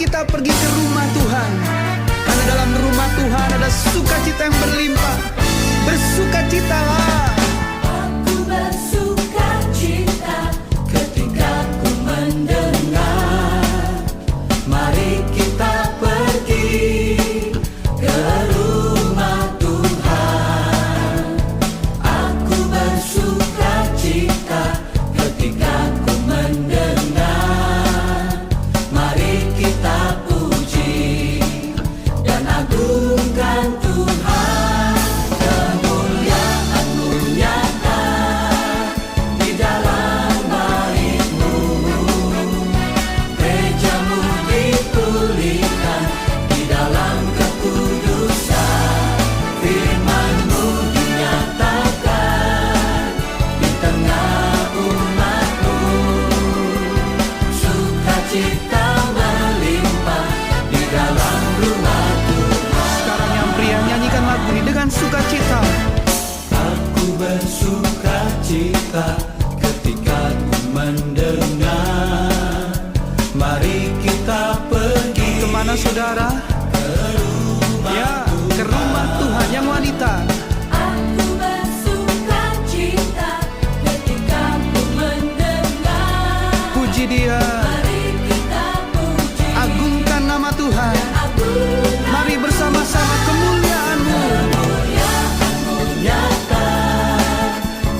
kita pergi ke rumah Tuhan. Karena dalam rumah Tuhan ada sukacita yang berlimpah. Bersukacitalah. Aku bersukacita ketika ku mendengar. Mari kita pergi ke rumah Tuhan. Aku bersukacita ketika ku mendengar. Mari kita puji dan agungkan Tuhan. Kemuliaan-Mu nyata di dalam bait-Mu. Gereja-Mu dipulihkan di dalam kekudusan. Firman-Mu dinyatakan di tengah umat-Mu. Sukacita melimpah di dalam rumah Tuhan. Sekarang yang pria nyanyikan lagu ini dengan sukacita. Aku bersukacita ketika ku mendengar. Mari kita pergi Kemana saudara? Ya, ke rumah Tuhan yang wanita. Aku bersukacita ketika ku mendengar. Puji Dia, Mari kita puji agungkan nama Tuhan. agungkan Mari bersama-sama kemuliaan-Mu. kemuliaan-Mu nyata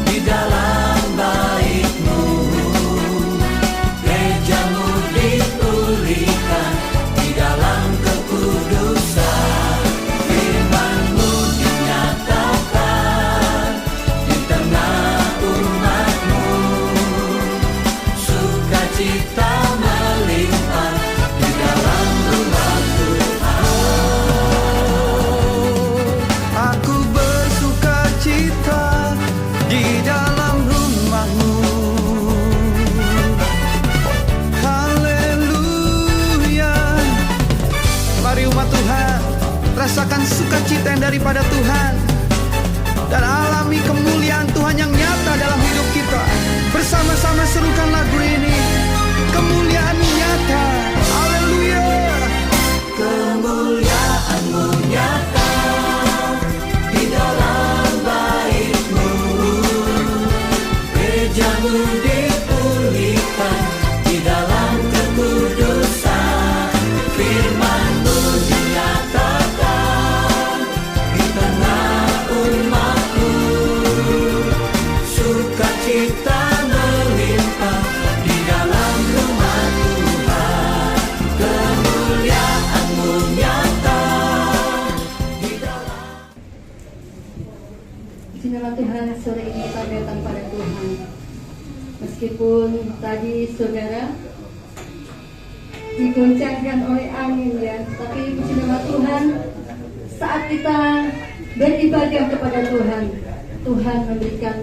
di dalam bait-Mu. Gereja-Mu dipulihkan di dalam kekudusan. Firman-Mu dinyatakan di tengah umat-Mu. Sukacita melimpah di dalam rumah Aku bersukacita di dalam rumah-Mu. Haleluya. Mari umat Tuhan, rasakan sukacita yang daripada Tuhan dan alami kemuliaan Tuhan yang nyata dalam hidup kita. Bersama-sama serukan lagu ini. Kemuliaan nyata. Haleluya. Kemuliaan-Mu nyata di dalam bait-Mu. Gereja-Mu dipulihkan di dalam kekudusan. Firman-Mu dinyatakan di tengah umat-Mu. Sukacita melimpah di dalam rumah Tuhan. Kemuliaan-Mu nyata di dalam. Bismillah Tuhan, sore ini kita datang pada Tuhan. Meskipun tadi saudara digoncangkan oleh angin ya, tapi puji nama Tuhan, saat kita beribadah kepada Tuhan, Tuhan memberikan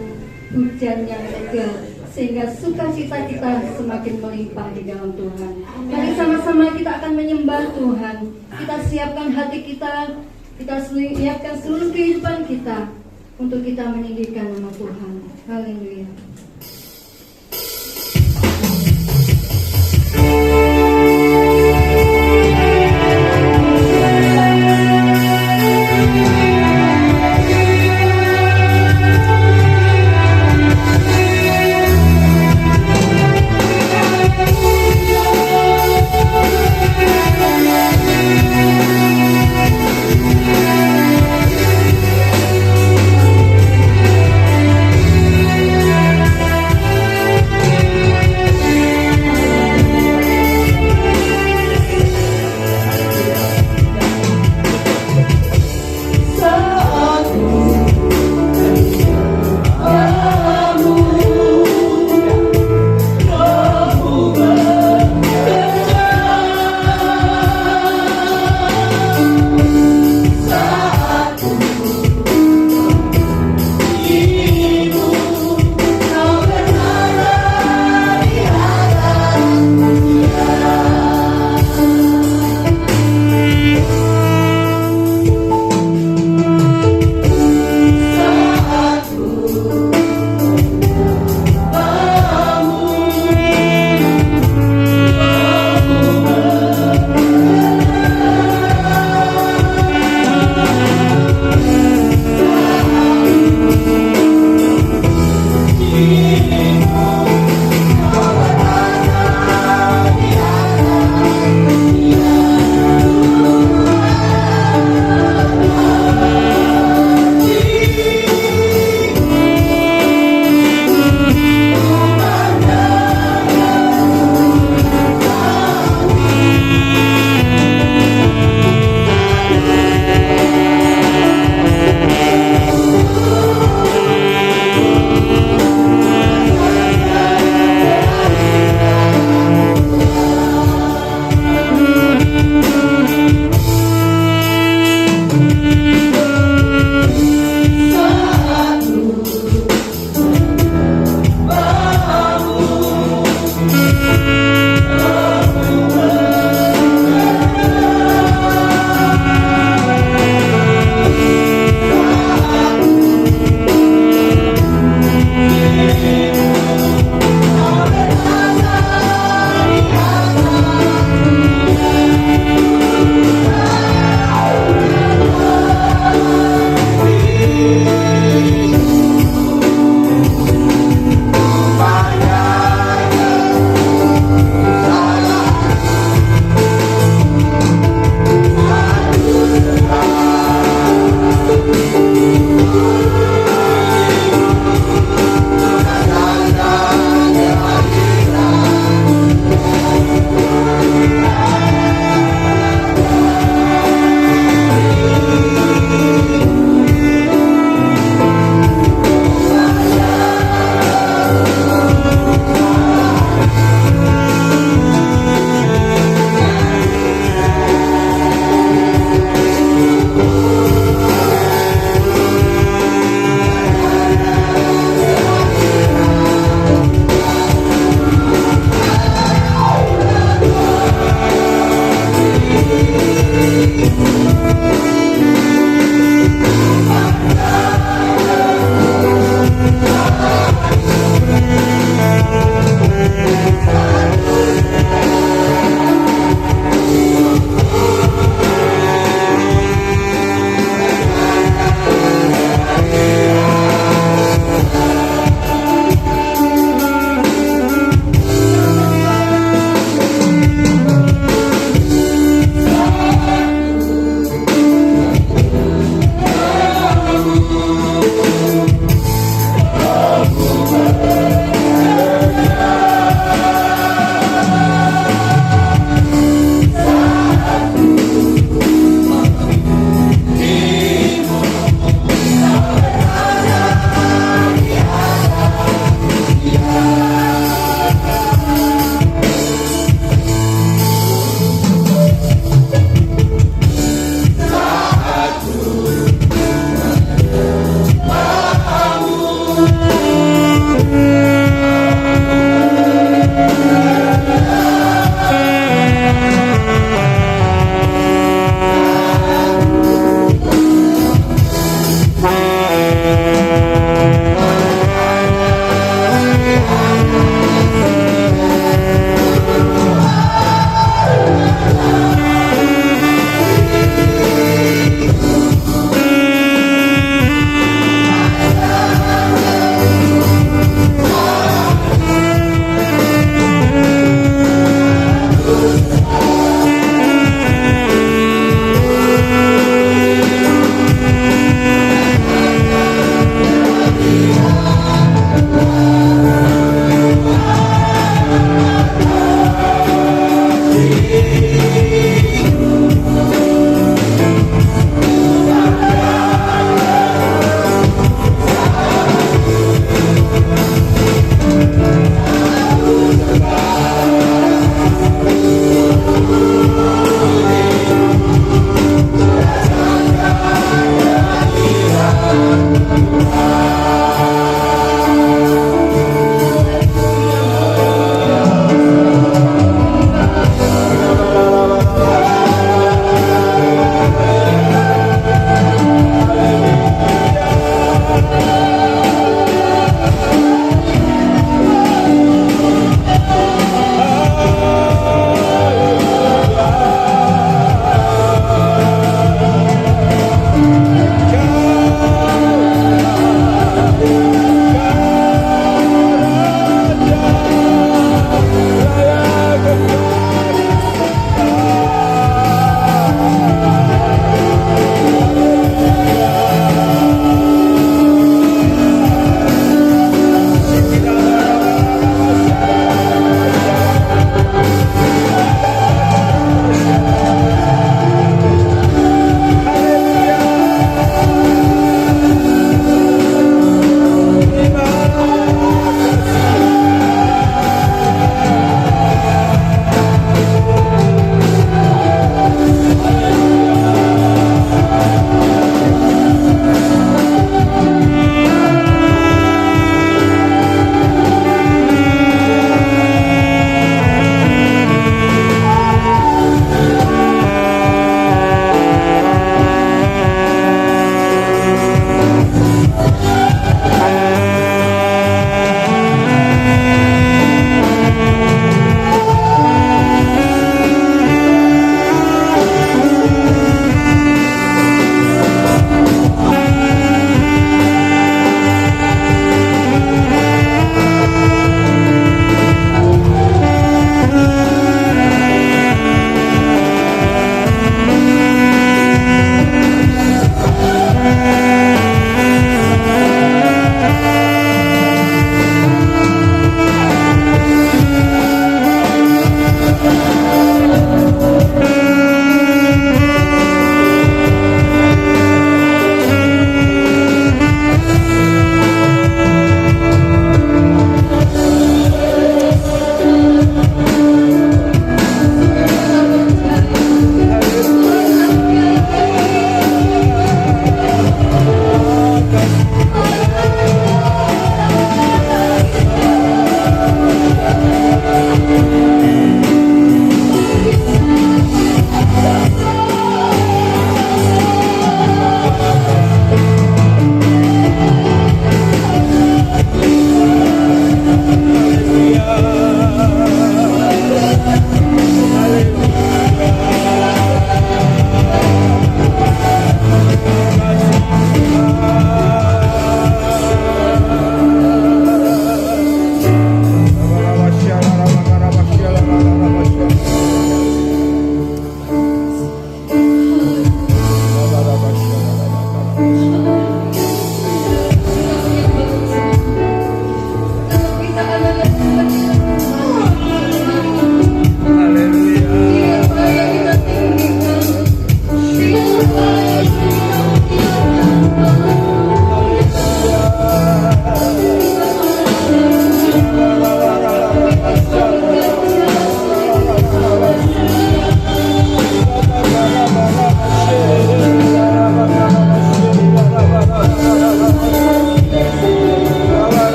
hujan yang segar sehingga sukacita kita semakin melimpah di dalam Tuhan. Mari sama-sama kita akan menyembah Tuhan. Kita siapkan hati kita siapkan seluruh kehidupan kita untuk kita meninggikan nama Tuhan. Haleluya. Aku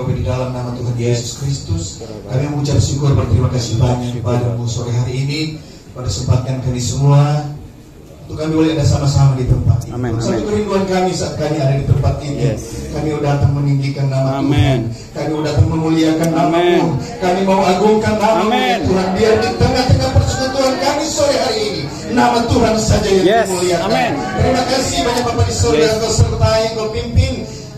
Bapak di dalam nama Tuhan Yesus Kristus, kami mengucap syukur berterima kasih banyak kepadamu sore hari ini, pada kesempatan kami semua untuk kami boleh ada sama-sama di tempat ini. Amin, Satu amin. kerinduan kami saat kami ada di tempat ini. Yes. Kami datang meninggikan nama Amin. Tuhan. Kami datang memuliakan namamu. Amin. Kami mau agungkan namamu Amin. Tuhan. Biar di tengah-tengah persekutuan kami sore hari ini, nama Tuhan saja yang Yes. dimuliakan. Amin. Terima kasih banyak Bapak di surga. Yes. Engkau sertai, Engkau pimpin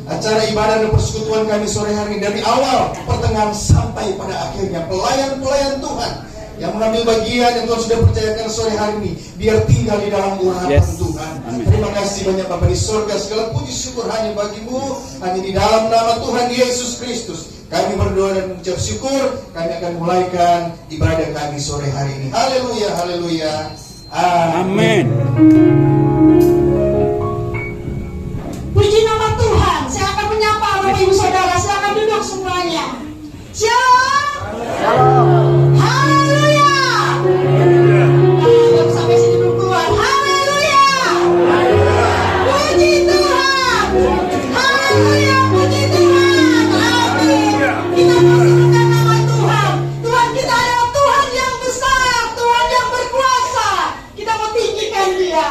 acara ibadah dan persekutuan kami sore hari ini, dari awal, pertengahan sampai pada akhirnya. Pelayan-pelayan Tuhan yang mengambil bagian yang Tuhan sudah percayakan sore hari ini, biar tinggal di dalam urapan Yes. Tuhan. Amin. Terima kasih banyak Bapa di surga. Segala puji syukur hanya bagimu, hanya di dalam nama Tuhan Yesus Kristus kami berdoa dan mengucap syukur. Kami akan mulaikan ibadah kami sore hari ini. Haleluya, haleluya. Amin. Puji nama Tuhan. Saya akan menyapa Bapak Ibu Saudara. Silakan duduk semuanya. Shalom. Haleluya. Belum sampai sini belum keluar. Haleluya. Puji Tuhan. Haleluya. Puji Tuhan. Amin. Kita masukkan nama Tuhan. Tuhan kita adalah Tuhan yang besar, Tuhan yang berkuasa. Kita mau tinggikan Dia.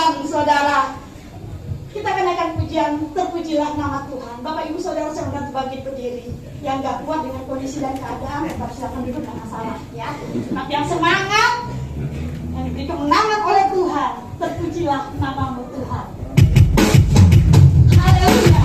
Tuhan, saudara. Kita kenakan pujian, terpujilah nama Tuhan. Bapak Ibu Saudara saya undang bangkit berdiri. Yang gak kuat dengan kondisi dan keadaan, tetap silakan duduk, gak masalah ya. Tapi yang semangat, yang diberi kemenangan oleh Tuhan, terpujilah namamu Tuhan. Haleluya.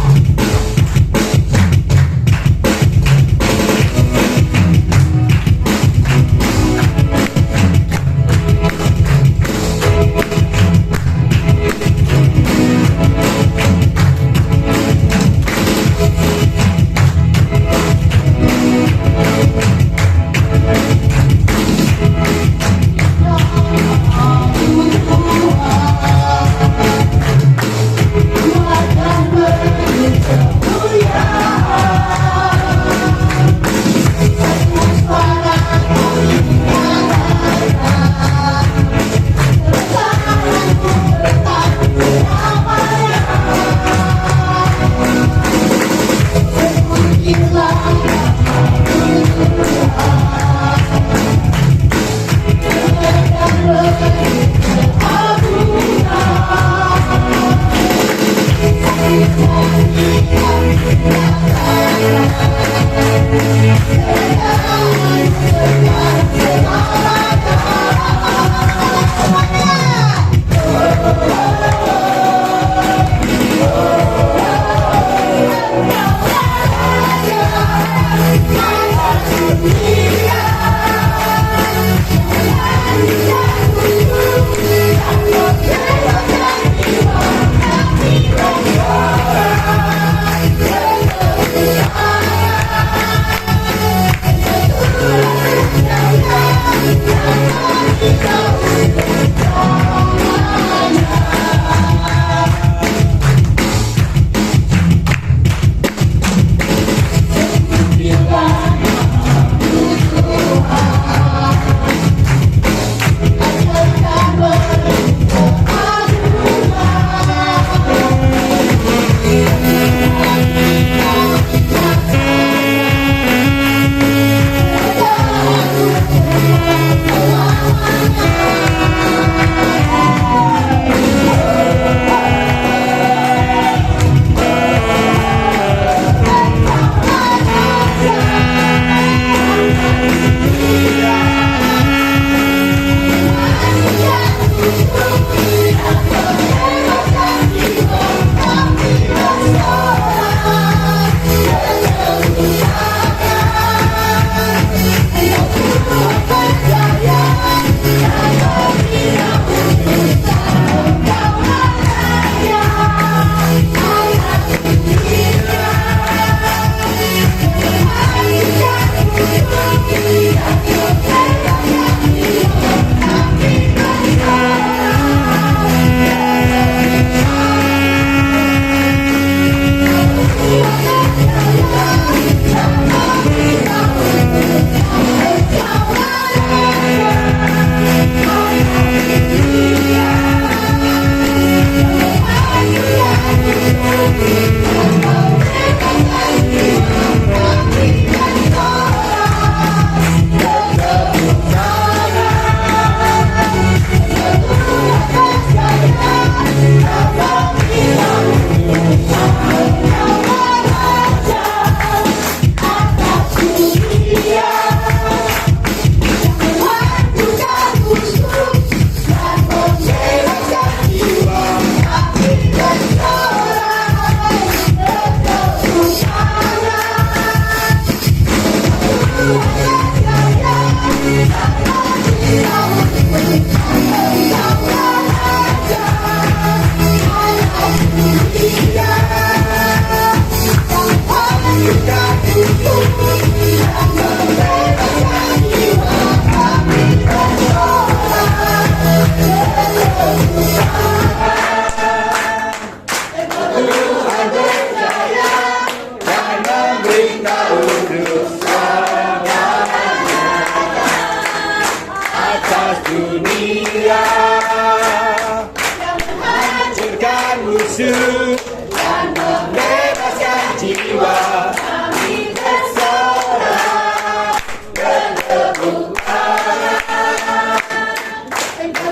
musuh dan membebaskan jiwa kami bersorak berkebutuhan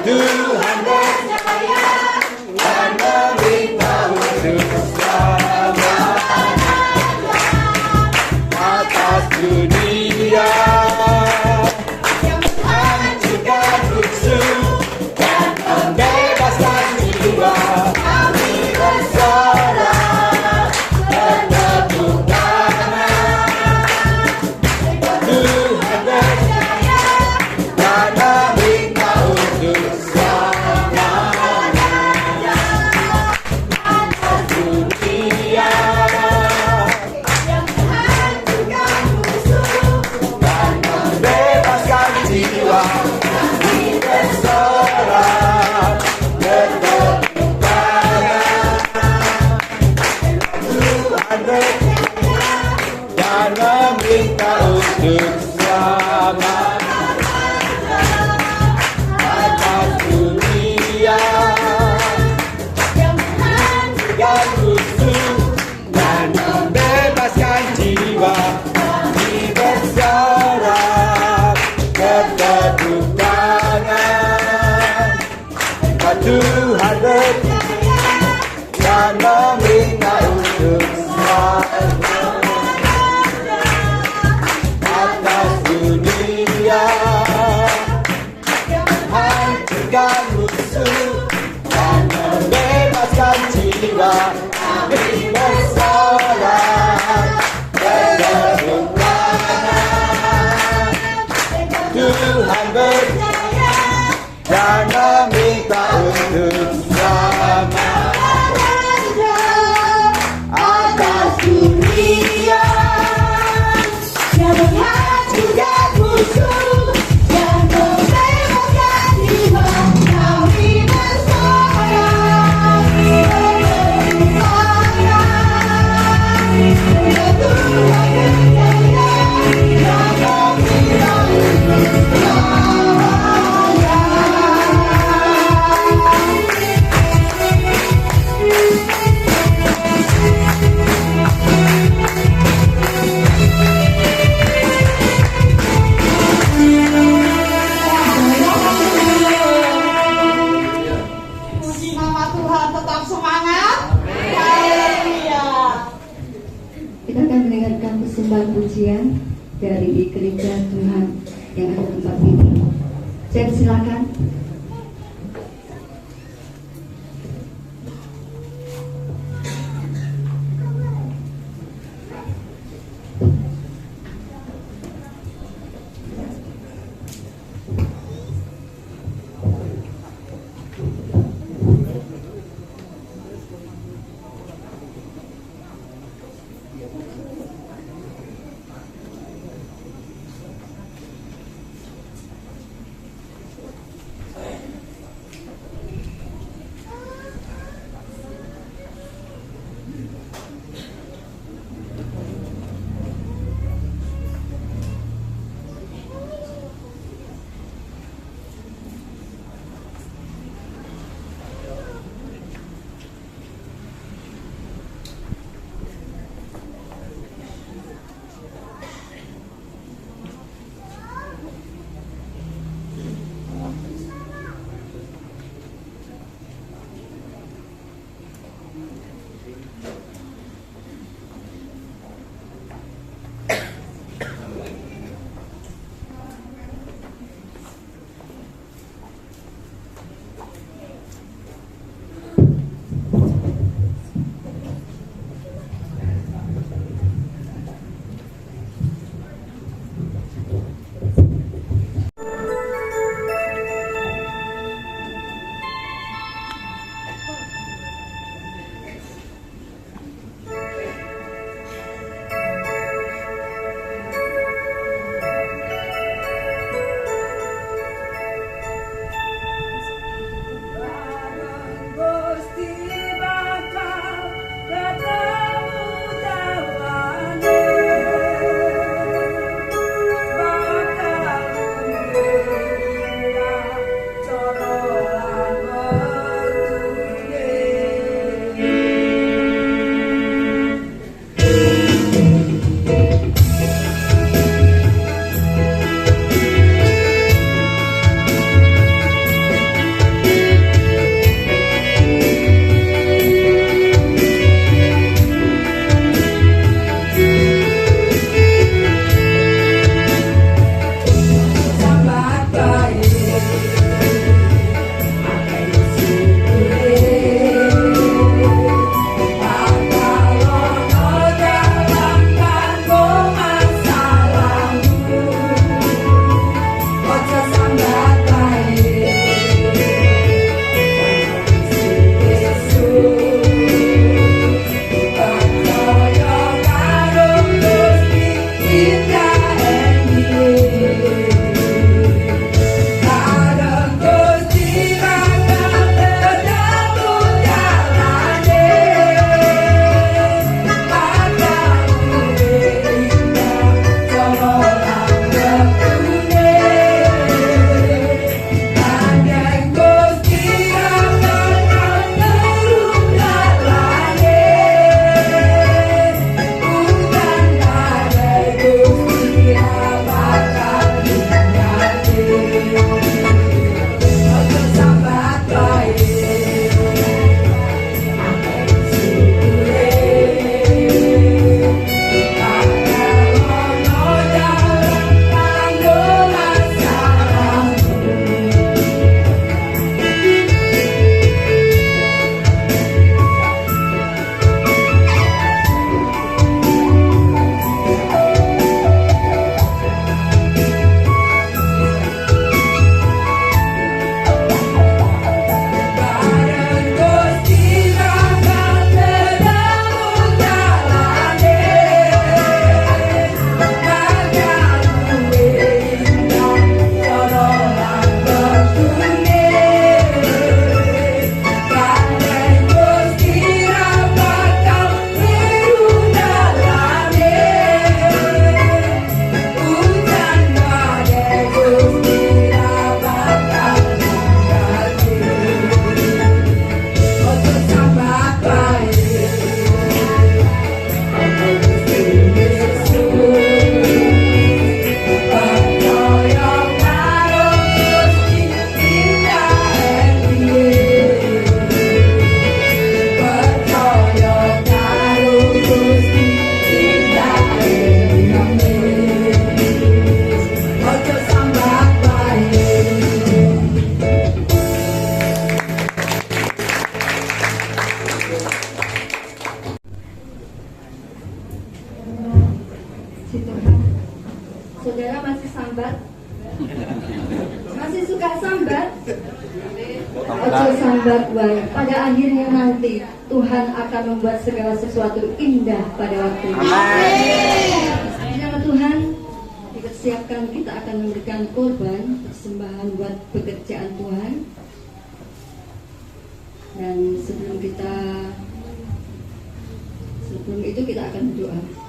Tuhan berjaya dan meminta untuk atas dunia, hancurkan musuh dan membebaskan jiwa. Kami bersorak berlebih Tuhan berjaya dan meminta untuk selamat atas dunia yang menghancurkan musuh dan membebaskan jiwa. Kami bersorak berlebih Puji nama Tuhan, tetap semangat. Haleluya. Kita akan mendengarkan persembahan pujian dari gereja Tuhan yang ada di tempat ini. Saya silakan. saudara masih sambat? Masih suka sambat? Ojo sambat wae. Pada akhirnya nanti Tuhan akan membuat segala sesuatu indah pada waktunya. Nama Tuhan, dipersiapkan kita akan memberikan korban persembahan buat pekerjaan Tuhan. Dan sebelum itu kita akan berdoa.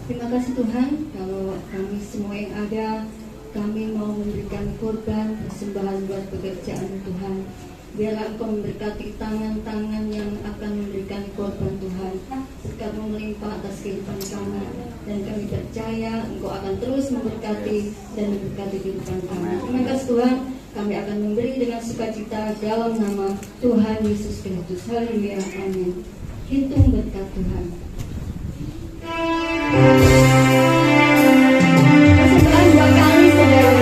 Terima kasih Tuhan, kalau kami semua yang ada, kami mau memberikan korban persembahan buat pekerjaan Tuhan. Biarlah Engkau memberkati tangan-tangan yang akan memberikan korban Tuhan, sekarang melimpah atas kehidupan kami. Dan kami percaya Engkau akan terus memberkati dan memberkati kehidupan kami. Terima kasih Tuhan, kami akan memberi dengan sukacita dalam nama Tuhan Yesus Kristus. Haleluya, amin. Hitung berkat Tuhan. Persembahan 2 kali saudara.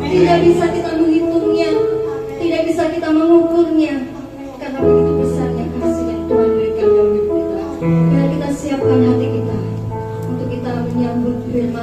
Tidak bisa kita menghitungnya, tidak bisa kita mengukurnya, karena begitu besarnya kasih yang Tuhan berikan dalam hidup kita. Biar kita siapkan hati kita untuk kita menyambut firman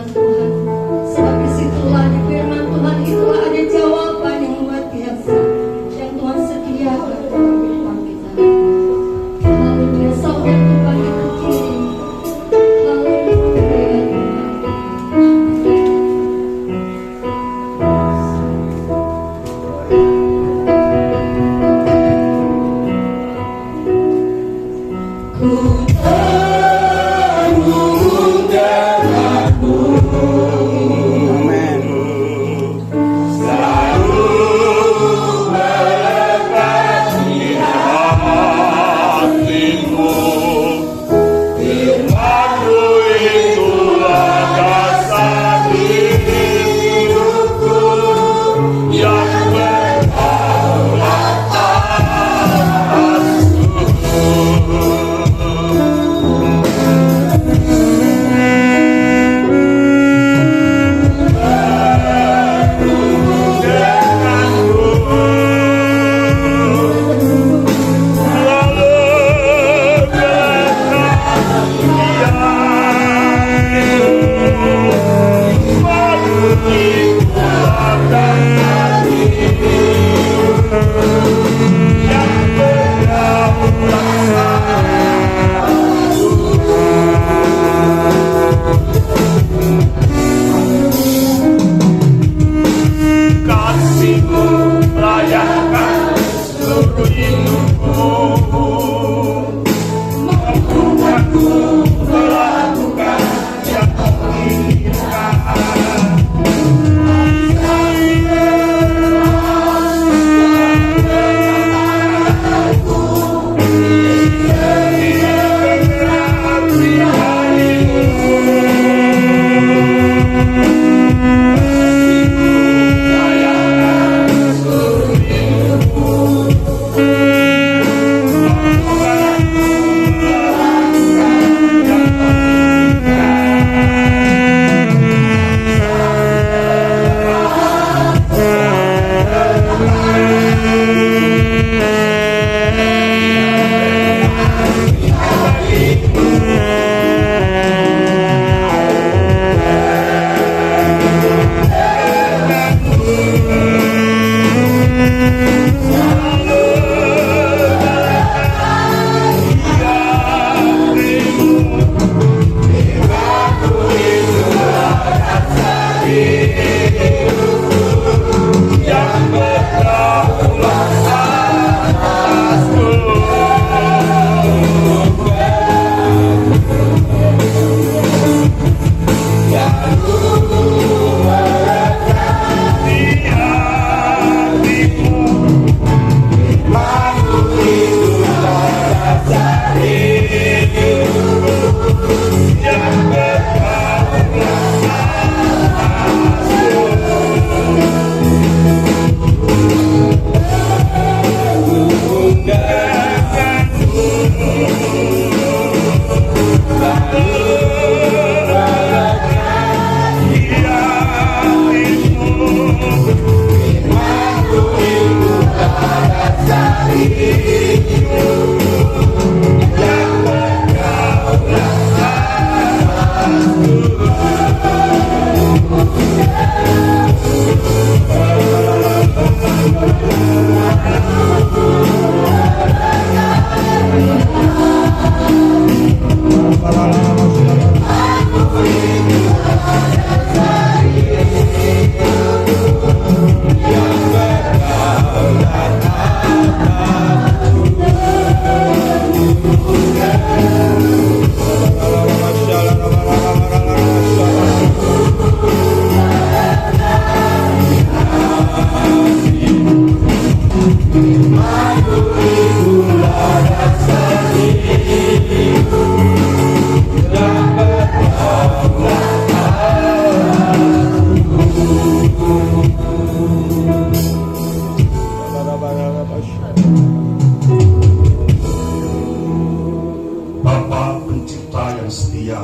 setia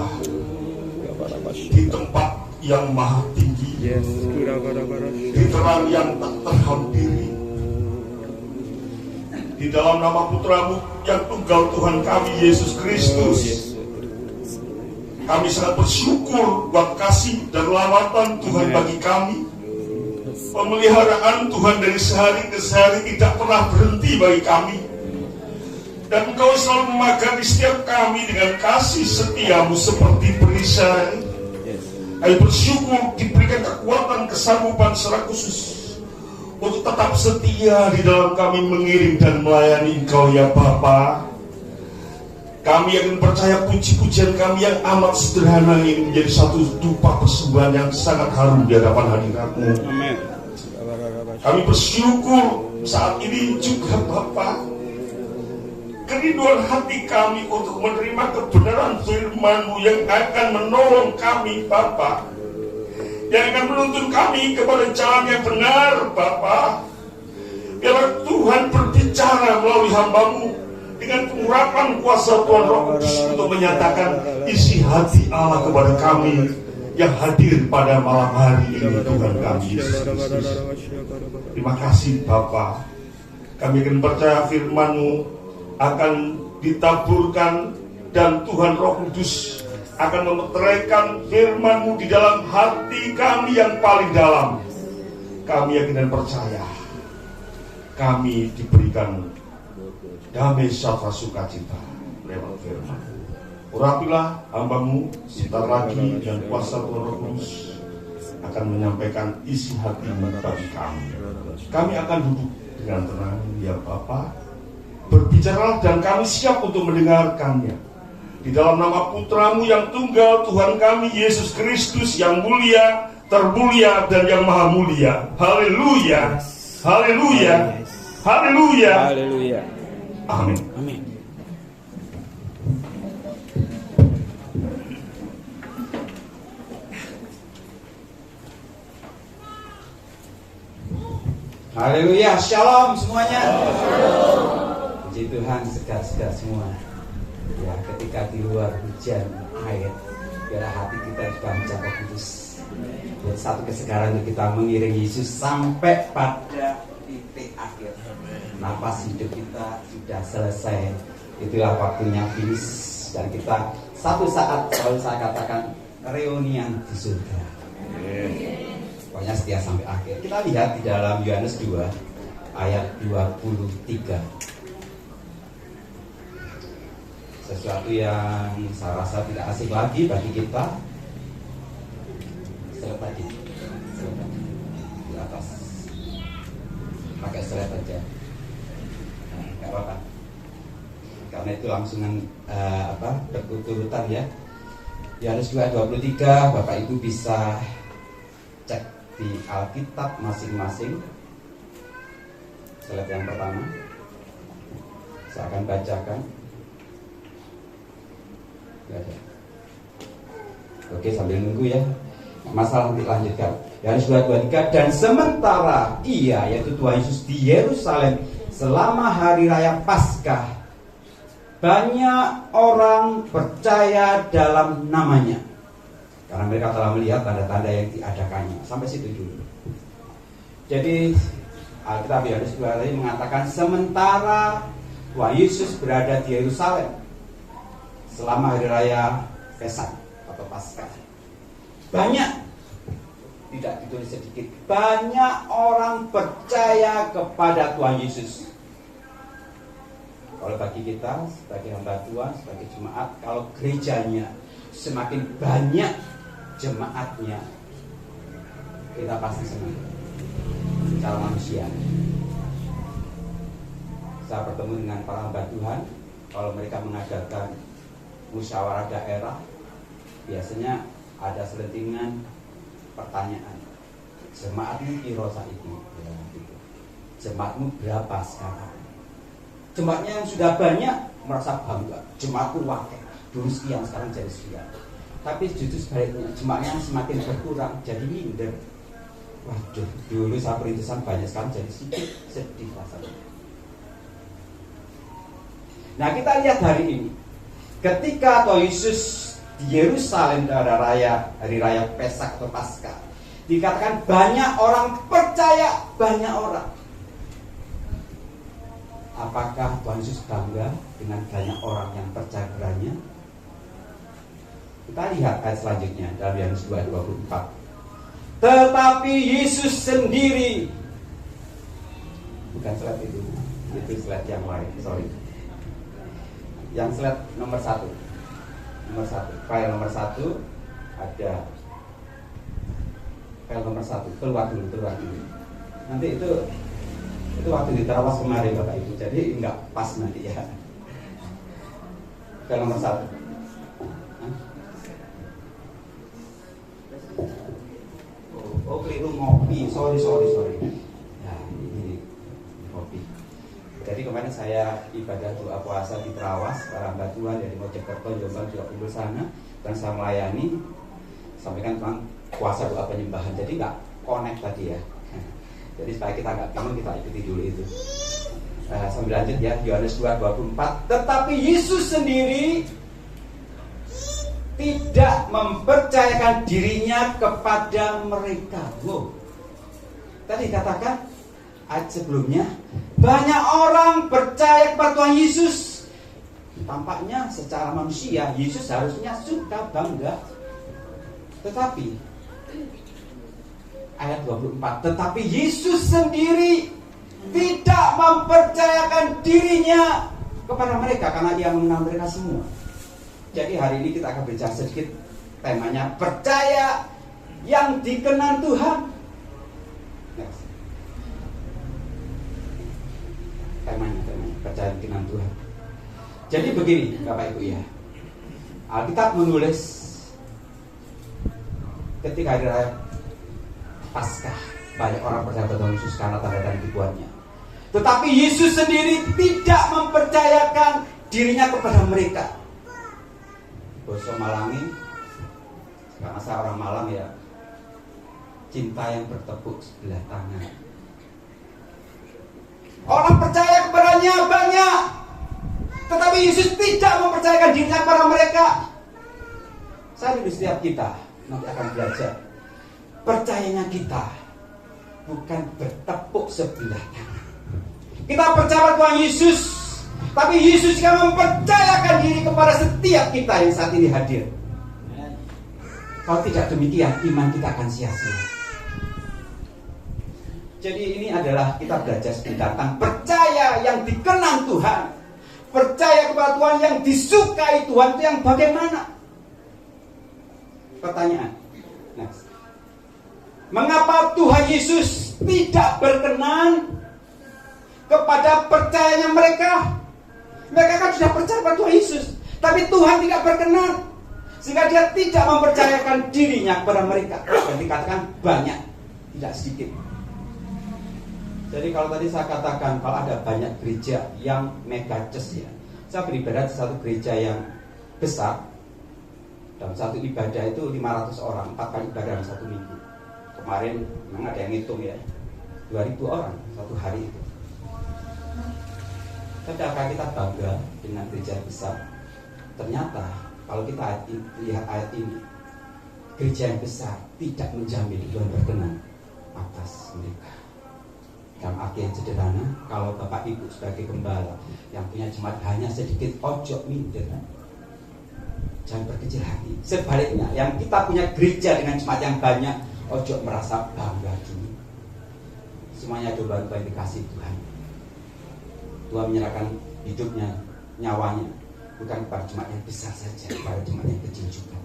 di tempat yang maha tinggi, di terang yang tak terhampiri, di dalam nama Putramu yang tunggal Tuhan kami Yesus Kristus. Kami sangat bersyukur buat kasih dan lawatan Tuhan bagi kami. Pemeliharaan Tuhan dari sehari ke sehari tidak pernah berhenti bagi kami. Dan Engkau selalu memagari setiap kami dengan kasih setiamu seperti perisai. Kami bersyukur diberikan kekuatan, kesanggupan secara khusus untuk tetap setia di dalam kami mengiring dan melayani Engkau ya Bapa. Kami akan percaya puji-pujian kami yang amat sederhana ini menjadi satu dupa persembahan yang sangat harum di hadapan hadirat-Mu. Amin. Kami bersyukur saat ini juga Bapa, kerinduan hati kami untuk menerima kebenaran firman-Mu yang akan menolong kami Bapa, yang akan menuntun kami kepada jalan yang benar Bapa. Biarlah Tuhan berbicara melalui hamba-Mu dengan pengurapan kuasa Tuhan Roh Kudus untuk menyatakan isi hati Allah kepada kami yang hadir pada malam hari ini Tuhan kami Yesus Kristus. Terima kasih Bapa. Kami akan percaya firman-Mu akan ditaburkan dan Tuhan Roh Kudus akan memeteraikan firman-Mu di dalam hati kami yang paling dalam. Kami yakin dan percaya kami diberikan damai sejahtera sukacita lewat firman. Urapilah hamba-Mu sebentar lagi dan kuasa Tuhan Roh Kudus akan menyampaikan isi hati-Mu bagi kami. Kami akan duduk dengan tenang ya Bapa. Berbicaralah dan kami siap untuk mendengarkannya. Di dalam nama Putra-Mu yang tunggal Tuhan kami Yesus Kristus yang mulia, termulia dan yang maha mulia. Haleluya. Haleluya. Haleluya. Haleluya. Amin. Amin. Haleluya, shalom semuanya. Puji Tuhan, segar-segar semua. Ya, ketika di luar hujan air, biar hati kita juga menjaga kudus. Dan satu kesegaran untuk kita mengiring Yesus sampai pada titik akhir. Napas hidup kita sudah selesai. Itulah waktunya finish. Dan kita satu saat selalu saya katakan reunian di surga. Pokoknya setia sampai akhir. Kita lihat di dalam Yohanes 2 ayat 23. Sesuatu yang saya rasa tidak asing lagi bagi kita. Slide lagi. Di atas. Pakai slide aja. Gak apa-apa. Karena itu langsungan berturutan ya. Yohanes 2 ayat 23, Bapak Ibu bisa cek di Alkitab masing-masing. Slide yang pertama saya akan bacakan. Oke, sambil nunggu ya. Masalah nanti lanjutkan. Yohanes 2:23, dan sementara ia, yaitu Tuhan Yesus, di Yerusalem selama hari raya Paskah, banyak orang percaya dalam namanya karena mereka telah melihat tanda-tanda yang diadakannya. Sampai situ dulu. Jadi Alkitab Yohanes 2 tadi mengatakan sementara Tuhan Yesus berada di Yerusalem selama hari raya Pesak atau Paskah, banyak, tidak ditulis sedikit, banyak orang percaya kepada Tuhan Yesus. Kalau bagi kita sebagai hamba Tuhan, sebagai jemaat, kalau gerejanya semakin banyak jemaatnya, kita pasti senang secara manusia. Saya bertemu dengan para hamba Tuhan, kalau mereka mengadakan musyawarah daerah, biasanya ada selentingan pertanyaan, jemaatmu piro saiki? Ya, gitu. Jemaatmu berapa sekarang? Jemaatnya yang sudah banyak merasa bangga, jemaatku wakil, dulu sekian sekarang jadi sekian. Tapi justru sebaliknya, jemaatnya yang semakin berkurang jadi minder. Waduh, dulu saya perintisan banyak, sekarang jadi sedikit, sedih rasanya. Nah, kita lihat hari ini, ketika Tuhan Yesus di Yerusalem pada hari raya Pesak atau Paskah, dikatakan banyak orang percaya, banyak orang. Apakah Tuhan Yesus bangga dengan banyak orang yang percaya kepadanya? Kita lihat ayat selanjutnya dalam Yohanes 2:24. Tetapi Yesus sendiri, bukan slide itu slide yang lain, sorry. Yang slide nomor 1, file nomor 1 ada file nomor 1, keluar dulu. Nanti itu waktu di Terawas kemarin Bapak Ibu, jadi nggak pas nanti ya. File nomor 1. Oh keliru, ngopi, sorry. Nah ini ngopi. Jadi kemarin saya ibadah doa puasa di Terawas, Karang Batuan dari Mojokerto, Jombang juga kumpul sana, dan saya melayani, sampaikan tentang puasa doa penyembahan. Jadi nggak connect tadi ya. Jadi supaya kita nggak bingung, kita ikuti dulu itu. Sambil lanjut ya, Yohanes 2:24. Tetapi Yesus sendiri tidak mempercayakan dirinya kepada mereka. Wow. Tadi katakan ayat sebelumnya, banyak orang percaya kepada Tuhan Yesus. Tampaknya secara manusia Yesus harusnya suka bangga. Tetapi ayat 24, tetapi Yesus sendiri tidak mempercayakan dirinya kepada mereka karena Dia mengenal mereka semua. Jadi hari ini kita akan bicara sedikit, temanya percaya yang dikenal Tuhan. Next. Temanya percaya yang dikenal Tuhan. Jadi begini Bapak Ibu ya, Alkitab menulis ketika hari raya Paskah banyak orang percaya pada Yesus karena tanda dan dibuatnya. Tetapi Yesus sendiri tidak mempercayakan dirinya kepada mereka. Boso Malangi, karena saya orang Malang ya, cinta yang bertepuk sebelah tangan. Orang percaya kepadanya banyak, tetapi Yesus tidak mempercayakan dirinya kepada mereka. Saya di setiap kita nanti akan belajar, percayanya kita bukan bertepuk sebelah tangan. Kita percaya Tuhan Yesus, tapi Yesus juga mempercayakan diri kepada setiap kita yang saat ini hadir. Kalau tidak demikian, iman kita akan sia-sia. Jadi ini adalah kita belajar sebentar tentang percaya yang dikenal Tuhan. Percaya kepada Tuhan yang disukai Tuhan itu yang bagaimana? Pertanyaan. Next. Mengapa Tuhan Yesus tidak berkenan kepada percayanya mereka? Mereka kan sudah percaya pada Tuhan Yesus, tapi Tuhan tidak berkenan, sehingga Dia tidak mempercayakan dirinya kepada mereka. Dan dikatakan banyak, tidak sedikit. Jadi kalau tadi saya katakan kalau ada banyak gereja yang mega church ya, saya beribadah di satu gereja yang besar. Dalam satu ibadah itu 500 orang, 4 kali ibadah dalam satu minggu. Kemarin memang ada yang ngitung ya, 2000 orang satu hari itu. Tapi apakah kita bangga dengan gereja besar? Ternyata kalau kita lihat ayat ini, gereja yang besar tidak menjamin Tuhan berkenan atas mereka. Dalam arti yang sederhana, kalau Bapak Ibu sebagai gembala yang punya jemaat hanya sedikit, ojo minder, jangan berkecil hati. Sebaliknya, yang kita punya gereja dengan jemaat yang banyak, ojo merasa bangga dulu. Semuanya adalah dikasih Tuhan. Tuhan menyerahkan hidupnya, nyawanya, bukan kepada jemaat yang besar saja, kepada jemaat yang kecil juga.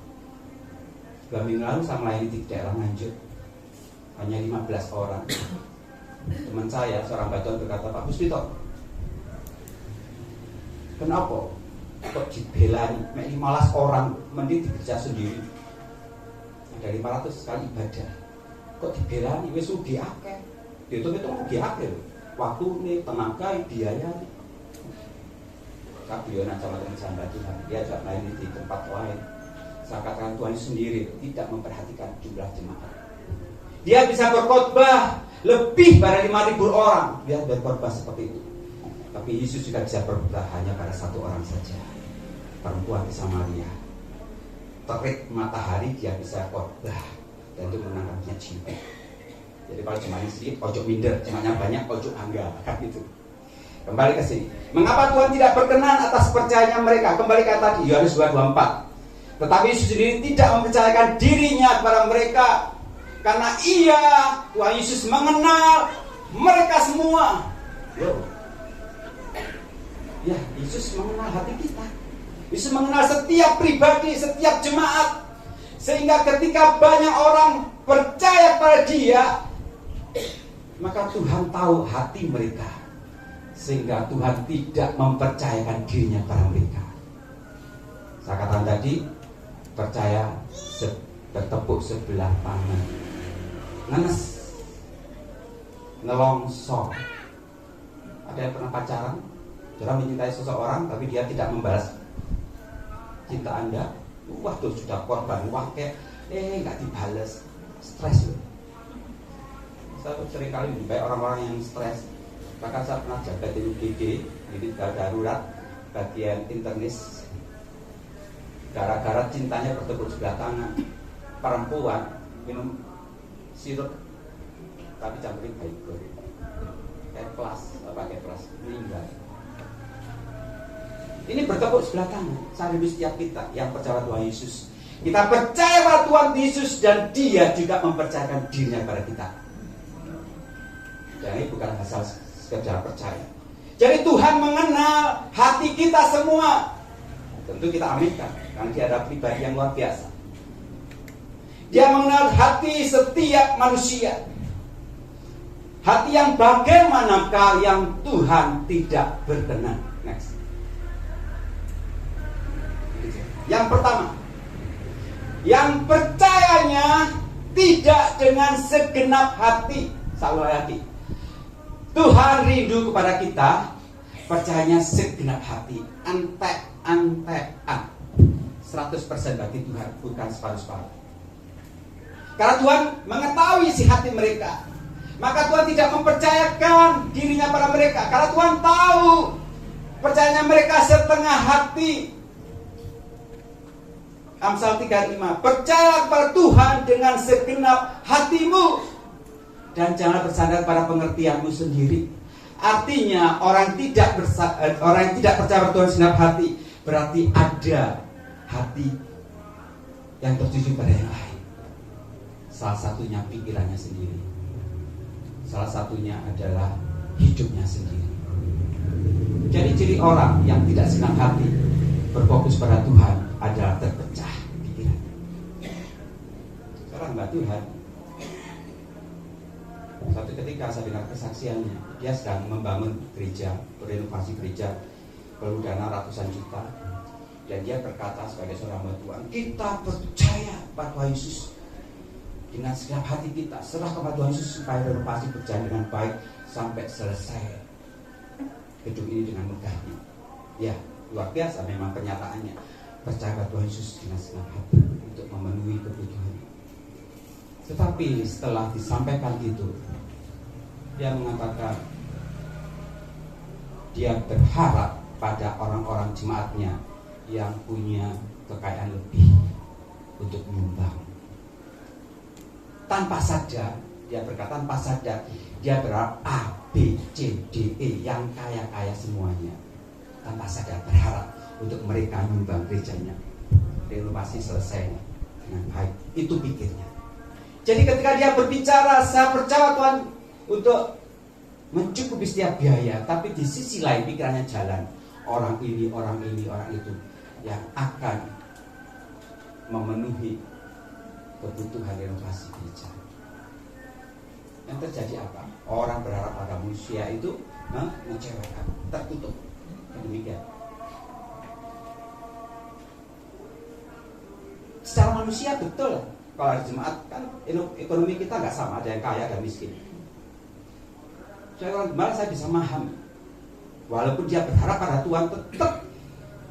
2 minggu lalu saya melayani di daerah Nganjuk, hanya 15 orang. Teman saya, seorang batuan berkata, Pak Puspito, kenapa kok dibelani 15 orang mending dikerja sendiri? Ada 500 kali ibadah, kok dibelani? Wes ugi akeh, dihitung-hitung ugi akeh loh. Waktu nih, tenaga, biaya. Beliau sama teman saya Tuhan, dia juga lain di tempat lain. Saya katakan Tuhan sendiri tidak memperhatikan jumlah jemaat. Dia bisa berkhotbah lebih pada 5.000 orang, dia berkhotbah seperti itu. Tapi Yesus juga bisa berkhotbah hanya pada 1 orang saja, perempuan di Samaria. terik matahari dia bisa khotbah dan itu menangkapnya jiwa. Jadi kalau jemaatnya sedikit, ojo minder, jemaatnya banyak, ojo angga, kan gitu. Kembali ke sini. Mengapa Tuhan tidak berkenan atas percayanya mereka? Kembali ke tadi, Yohanes 2:24. Tetapi Yesus sendiri tidak mempercayakan dirinya kepada mereka, karena Tuhan Yesus mengenal mereka semua. Ya, Yesus mengenal hati kita. Yesus mengenal setiap pribadi, setiap jemaat. Sehingga ketika banyak orang percaya pada Dia, maka Tuhan tahu hati mereka. Sehingga Tuhan tidak mempercayakan dirinya pada mereka. Saya katakan tadi, percaya bertepuk sebelah tangan, ngenes, ngelongsor. Ada yang pernah pacaran, saudara mencintai seseorang tapi dia tidak membalas cinta Anda. Waduh, sudah korban wakil, nggak dibales, stres loh. Saya sering kali menjumpai orang-orang yang stres. Bahkan saya pernah jaga di UGD, ini darurat bagian internis. Gara-gara cintanya bertepuk sebelah tangan, perempuan minum sirup tapi campurin baikul, kayak kelas meninggal. Ini bertepuk sebelah tangan. Saya rindu setiap kita yang percaya Tuhan Yesus. Kita percaya pada Tuhan Yesus dan Dia juga mempercayakan dirinya kepada kita. Dan ini bukan asal sekedar percaya. Jadi Tuhan mengenal hati kita semua. Tentu kita aminkan, karena Dia adalah pribadi yang luar biasa. Dia mengenal hati setiap manusia. Hati yang bagaimanakah yang Tuhan tidak berkenan? Next. Yang pertama, yang percayanya tidak dengan segenap hati. Saya lagi, Tuhan rindu kepada kita percayanya segenap hati, antek-antekan, 100% bagi Tuhan, bukan separuh-separuh. Karena Tuhan mengetahui isi hati mereka, maka Tuhan tidak mempercayakan dirinya pada mereka. Karena Tuhan tahu percayanya mereka setengah hati. Amsal 3:5, percaya kepada Tuhan dengan segenap hatimu dan jangan bersandar pada pengertianmu sendiri. Artinya orang yang tidak percaya pada Tuhan segenap hati berarti ada hati yang tertuju pada yang lain. Salah satunya pikirannya sendiri, salah satunya adalah hidupnya sendiri. Jadi ciri orang yang tidak segenap hati berfokus pada Tuhan adalah terpecah pikiran. Seorang mbak Tuhan, suatu ketika saya dengar kesaksiannya, dia sedang membangun gereja, renovasi gereja, perlu dana ratusan juta, dan dia berkata sebagai seorang mbak Tuhan, kita percaya pada Tuhan Yesus dengan segenap hati kita, serah kepada Tuhan Yesus supaya renovasi berjalan dengan baik sampai selesai gedung ini dengan megahnya. Ya, luar biasa memang pernyataannya. Percaya pada Tuhan Yesus dengan segenap hati untuk memenuhi kebutuhan. Tetapi setelah disampaikan itu, dia mengatakan dia berharap pada orang-orang jemaatnya yang punya kekayaan lebih untuk menyumbang. Tanpa sadar, dia berkata tanpa sadar, dia berharap A, B, C, D, E yang kaya-kaya semuanya. Tanpa sadar berharap untuk mereka menyumbang gerejanya, renovasi selesai dengan baik. Itu pikirnya. Jadi ketika dia berbicara, saya percaya Tuhan untuk mencukupi setiap biaya, tapi di sisi lain pikirannya jalan, orang ini, orang itu yang akan memenuhi kebutuhan renovasi gereja. Yang terjadi apa? Orang berharap pada manusia itu mengecewakan, tertutup. Demikian. Secara manusia betul, kalau ada jemaat kan ekonomi kita nggak sama, ada yang kaya dan miskin. Saya orang gembala saya bisa memahami, walaupun dia berharap pada Tuhan, tetap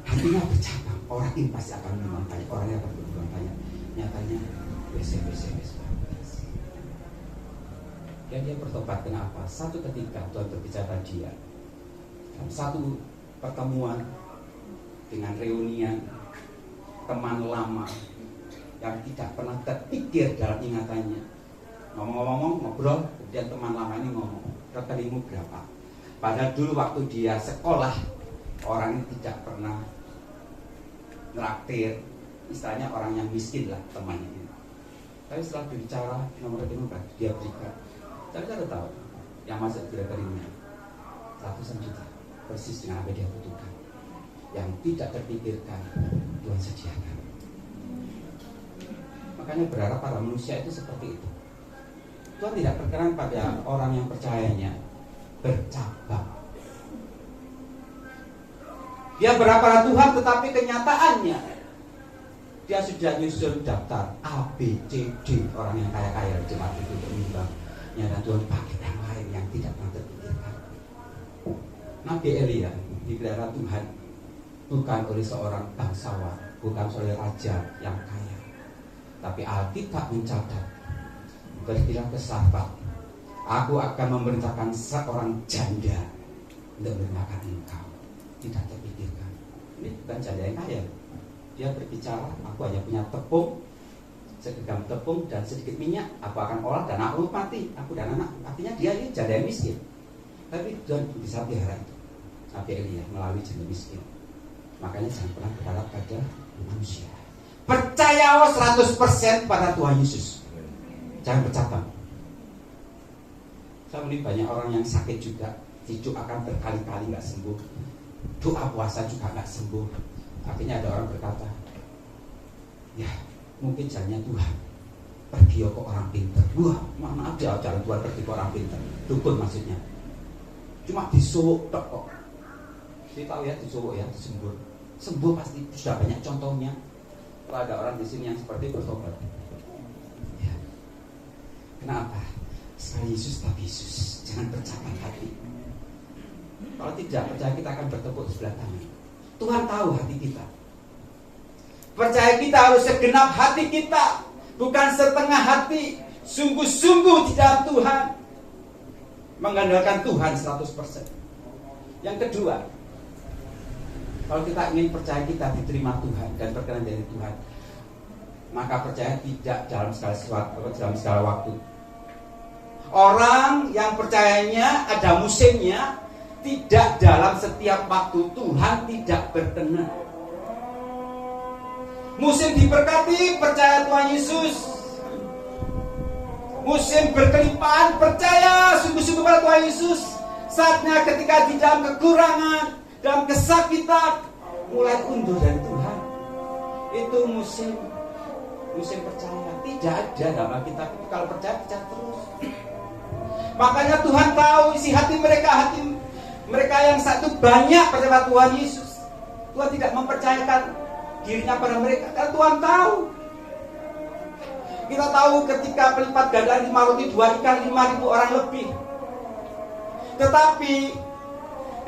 hatinya bercabang. Orang ini pasti akan menyumbang banyak, orangnya akan berbuang banyak. Nyatanya WC. Dan dia bertobat. Kenapa? Satu ketika Tuhan berbicara dia dalam satu pertemuan dengan reunian teman lama yang tidak pernah terpikir dalam ingatannya. Ngomong-ngomong, ngobrol, kemudian teman lama ini ngomong, rekeningmu berapa? Padahal dulu waktu dia sekolah, orang ini tidak pernah nraktir, istilahnya orang yang miskin lah temannya ini. Tapi setelah berbicara nomor rekening berapa, dia berikan. Tapi saya tahu yang masuk di rekeningnya ratusan juta, persis dengan apa yang dia butuhkan. Yang tidak terpikirkan, Tuhan sediakan. Makanya berharap para manusia itu seperti itu. Tuhan tidak berkenan pada orang yang percayanya bercabang. Dia berharap pada Tuhan, tetapi kenyataannya dia sudah nyusun daftar A, B, C, D orang yang kaya-kaya di jemaat itu untuk menyumbang. Dan Tuhan pakai yang lain yang tidak pernah terpikirkan. Nabi Elia dipelihara Tuhan bukan oleh seorang bangsawan, bukan oleh raja yang kaya, tapi Alkitab mencatat, berbilang ke sahabat, aku akan memerintahkan seorang janda untuk menerima engkau. Tidak terpikirkan. Ini bukan janda yang kaya. Dia berbicara, aku hanya punya tepung, segenggam tepung dan sedikit minyak, aku akan olah dan aku mati, aku dan anak. Artinya dia ini janda yang miskin. Tapi Tuhan bisa pelihara itu. Nabi Elia melalui janda miskin. Makanya jangan pernah berharap pada manusia. Percayalah 100% pada Tuhan Yesus. Jangan bercabang. Saya melihat banyak orang yang sakit juga, hidup akan berkali-kali nggak sembuh. Doa puasa juga nggak sembuh. Akhirnya ada orang berkata, ya mungkin jalannya Tuhan pergi ke orang pintar. Wah, maaf ya jalan Tuhan pergi ke orang pintar. Dukun maksudnya. Cuma disowok tok kok. Saya tahu ya disowok ya, disembur. Sembuh pasti, sudah banyak contohnya. Kalau ada orang di sini yang seperti bertobat. Ya. Kenapa? Sekali Yesus tak Yesus. Jangan bercabang hati. Kalau tidak percaya kita akan bertepuk sebelah tangan. Tuhan tahu hati kita. Percaya kita harus segenap hati kita, bukan setengah hati. Sungguh-sungguh di dalam Tuhan, mengandalkan Tuhan 100%. Yang kedua, kalau kita ingin percaya kita diterima Tuhan dan berkenan dari Tuhan, maka percaya tidak dalam segala waktu. Orang yang percayanya ada musimnya, tidak dalam setiap waktu. Tuhan tidak berkenan. Musim diberkati, percaya Tuhan Yesus. Musim berkelimpahan, percaya sungguh-sungguh pada Tuhan Yesus. Saatnya ketika di dalam kekurangan, dalam kesakitan, mulai undur dari Tuhan. Itu musim percaya. Tidak ada dalam Alkitab itu. Kalau percaya terus. Makanya Tuhan tahu isi hati mereka yang satu banyak percaya Tuhan Yesus. Tuhan tidak mempercayakan dirinya pada mereka, karena Tuhan tahu. Kita tahu ketika pelipat gandaan 5 roti 2 ikan 5.000 orang lebih. Tetapi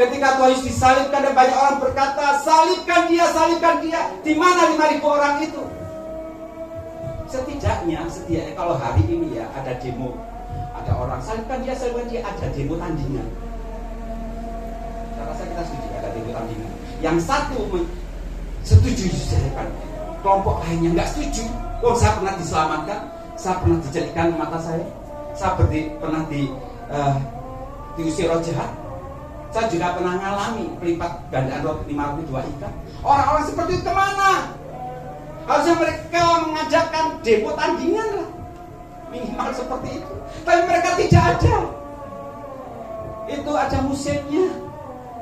ketika Tuhan Yesus disalibkan dan banyak orang berkata, salibkan dia. Di mana 5.000 orang itu? Setidaknya kalau hari ini ya ada demo, ada orang salibkan dia, ada demo tandingan. Saya rasa kita setuju ada demo tandingan. Yang satu setuju disalibkan, kelompok lainnya nggak setuju. Saya pernah diselamatkan, saya pernah dijadikan mata saya pernah diusir roh jahat. Saya juga pernah mengalami pelipat gandaan roti 5.000 2 ikan. Orang-orang seperti itu kemana? Harusnya mereka mengajakkan demo tandingan lah, minimal seperti itu. Tapi mereka tidak ada. Itu ada musimnya.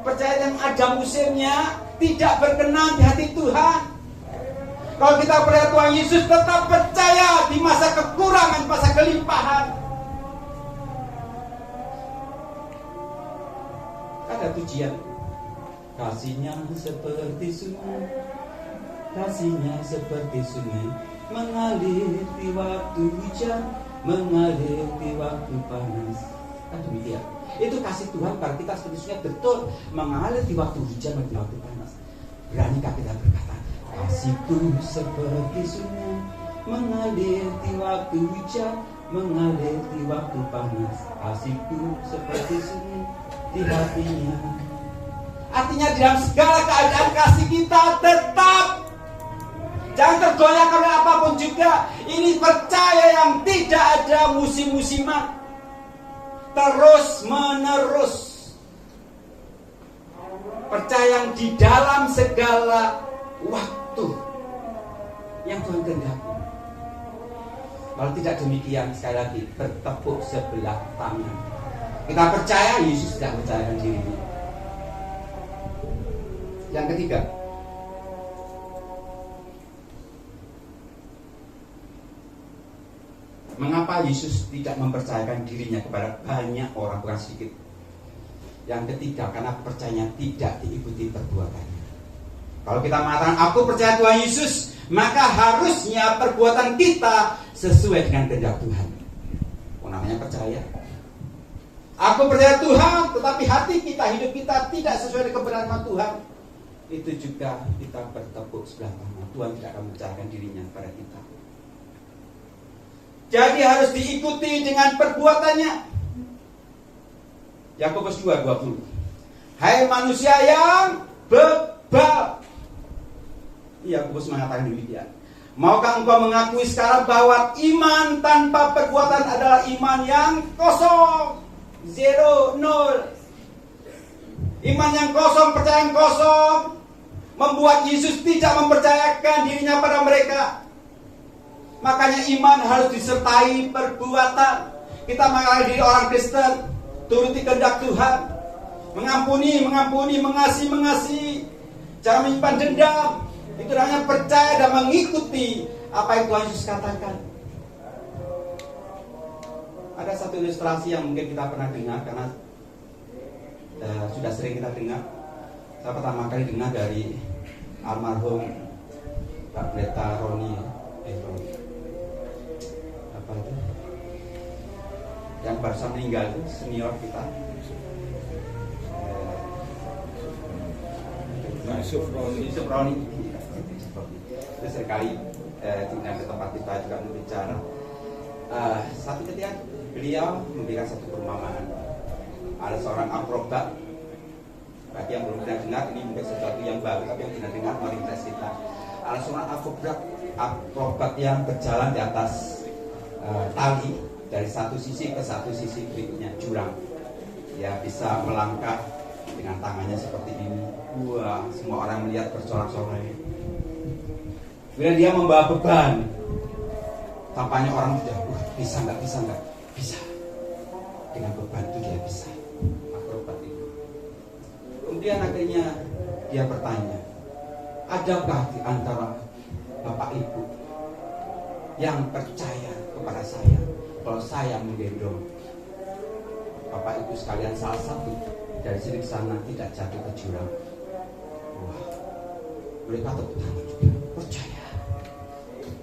Percaya yang ada musimnya tidak berkenan di hati Tuhan. Kalau kita percaya Tuhan Yesus, tetap percaya di masa kekurangan, masa kelimpahan. Ada pujian, kasihnya seperti sungai, kasihnya seperti sungai, mengalir di waktu hujan, mengalir di waktu panas. Kan demikian. Itu kasih Tuhan pada kita seperti sungai, betul, mengalir di waktu hujan dan di waktu panas. Beranikah kita berkata, kasihku seperti sungai, mengalir di waktu hujan, mengalir di waktu panas. Kasihku seperti sungai di hatinya. Artinya dalam segala keadaan kasih kita tetap. Jangan tergoyahkan oleh apapun juga. Ini percaya yang tidak ada musim-musiman, terus menerus. Percaya yang di dalam segala waktu yang Tuhan kehendaki. Kalau tidak demikian, sekali lagi bertepuk sebelah tangan. Kita percaya Yesus tidak percayakan dirinya. Yang ketiga, mengapa Yesus tidak mempercayakan dirinya kepada banyak orang, bukan sedikit. Yang ketiga, karena percayanya tidak diikuti perbuatannya. Kalau kita mengatakan aku percaya Tuhan Yesus, maka harusnya perbuatan kita sesuai dengan kehendak Tuhan. Namanya percaya. Aku percaya Tuhan, tetapi hati kita, hidup kita tidak sesuai dengan kebenaran Tuhan. Itu juga kita bertepuk sebelah tangan. Tuhan tidak akan mempercayakan dirinya kepada kita. Jadi harus diikuti dengan perbuatannya. Yakobus 2:20. Hai manusia yang bebal. Yakobus mengatakan demikian. Maukah engkau mengakui sekarang bahwa iman tanpa perbuatan adalah iman yang kosong? 0, 0. Iman yang kosong, percaya yang kosong, membuat Yesus tidak mempercayakan dirinya pada mereka. Makanya iman harus disertai perbuatan. Kita mengenal diri orang Kristen, turuti kehendak Tuhan, mengampuni, mengasihi, jangan menyimpan dendam. Itu namanya percaya dan mengikuti apa yang Tuhan Yesus katakan. Ada satu ilustrasi yang mungkin kita pernah dengar, karena sudah sering kita dengar. Saya pertama kali dengar dari almarhum Pak Pendeta Roni. Apa itu? Yang barusan meninggal itu, senior kita. Yusuf Roni. Itu seringkali diundang ke tempat kita juga berbicara. Satu ketika beliau memberikan satu perumpamaan. Ada seorang akrobat. Bagi yang belum pernah dengar, ini mungkin sesuatu yang baru, tapi yang pernah dengar mari kita cerita. Ada seorang akrobat yang berjalan di atas tali dari satu sisi ke satu sisi berikutnya, jurang. Ya, bisa melangkah dengan tangannya seperti ini. Wah, semua orang melihat bersorak-sorai. Kemudian dia membawa beban. Tampaknya orang sudah, bisa nggak? Bisa. Dengan beban itu dia bisa. Akrobat itu. Kemudian akhirnya dia bertanya, adakah di antara Bapak Ibu yang percaya kepada saya kalau saya menggendong Bapak Ibu sekalian salah satu dari sini ke sana tidak jatuh ke jurang? Wah, mereka tepuk tangan juga, percaya.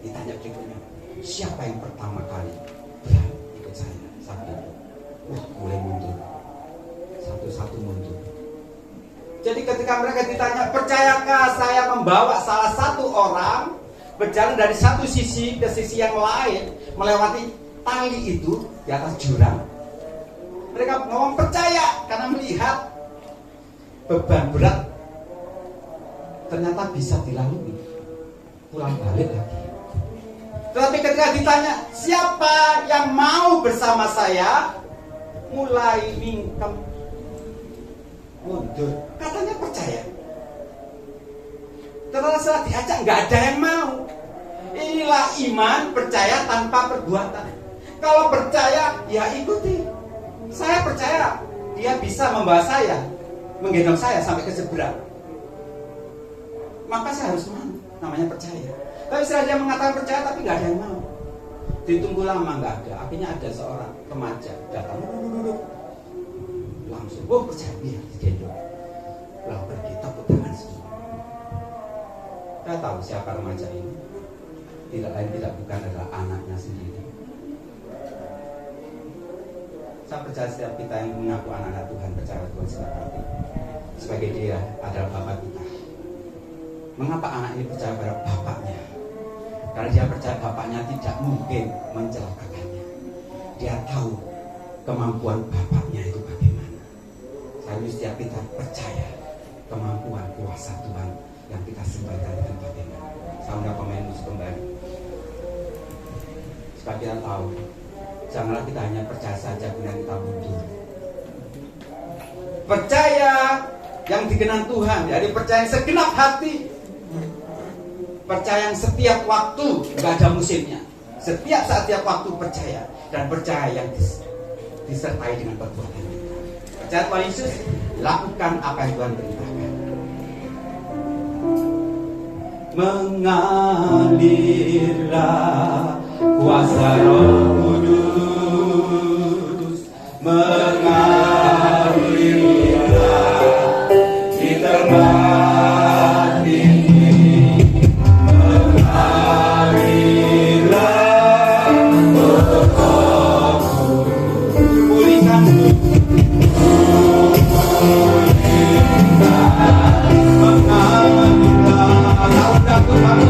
Ditanya berikutnya, siapa yang pertama kali berani ikut saya saat itu? Wah, mulai mundur, satu-satu mundur. Jadi ketika mereka ditanya, percayakah saya membawa salah satu orang berjalan dari satu sisi ke sisi yang lain, melewati tali itu di atas jurang? Mereka ngomong percaya karena melihat beban berat ternyata bisa dilalui, pulang balik lagi. Tetapi ketika ditanya siapa yang mau bersama saya, mulai mingkem, mundur. Katanya percaya. Tetapi setelah diajak nggak ada yang mau. Inilah iman percaya tanpa perbuatan. Kalau percaya ya ikuti. Saya percaya dia bisa membawa saya, menggendong saya sampai ke seberang. Maka saya harus mau, namanya percaya. Tapi setelah dia mengatakan percaya tapi nggak ada yang mau. Ditunggu lama nggak ada. Akhirnya ada seorang remaja datang, langsung, oh percaya dia digendong. Lalu pergi tepuk tangan semua. Kita tahu siapa remaja ini. Tidak lain tidak bukan adalah anaknya sendiri. Saya percaya setiap kita yang mengaku anak-anak Tuhan, percaya Tuhan secara hati, sebagai dia adalah Bapak kita. Mengapa anak ini percaya pada bapaknya? Karena dia percaya bapaknya tidak mungkin mencelakakannya. Dia tahu kemampuan bapaknya itu bagaimana. Saya setiap kita percaya kemampuan kuasa Tuhan yang kita sembahkan itu bagaimana. Saya undang pemain musik kembali. supaya kita tahu. Janganlah kita hanya percaya saja kemudian kita mundur. Percaya yang dikenan Tuhan, jadi percaya yang segenap hati. Percaya yang setiap waktu, gak ada musimnya. Setiap saat, setiap waktu percaya. Dan percaya yang disertai dengan perbuatan kita. Percaya Tuhan Yesus, lakukan apa yang Tuhan perintahkan. Mengalirlah kuasa Roh Kudus, mengalirlah di tempat ini, mengalirlah Rohku, pulihkan, mengalirlah lautan kami.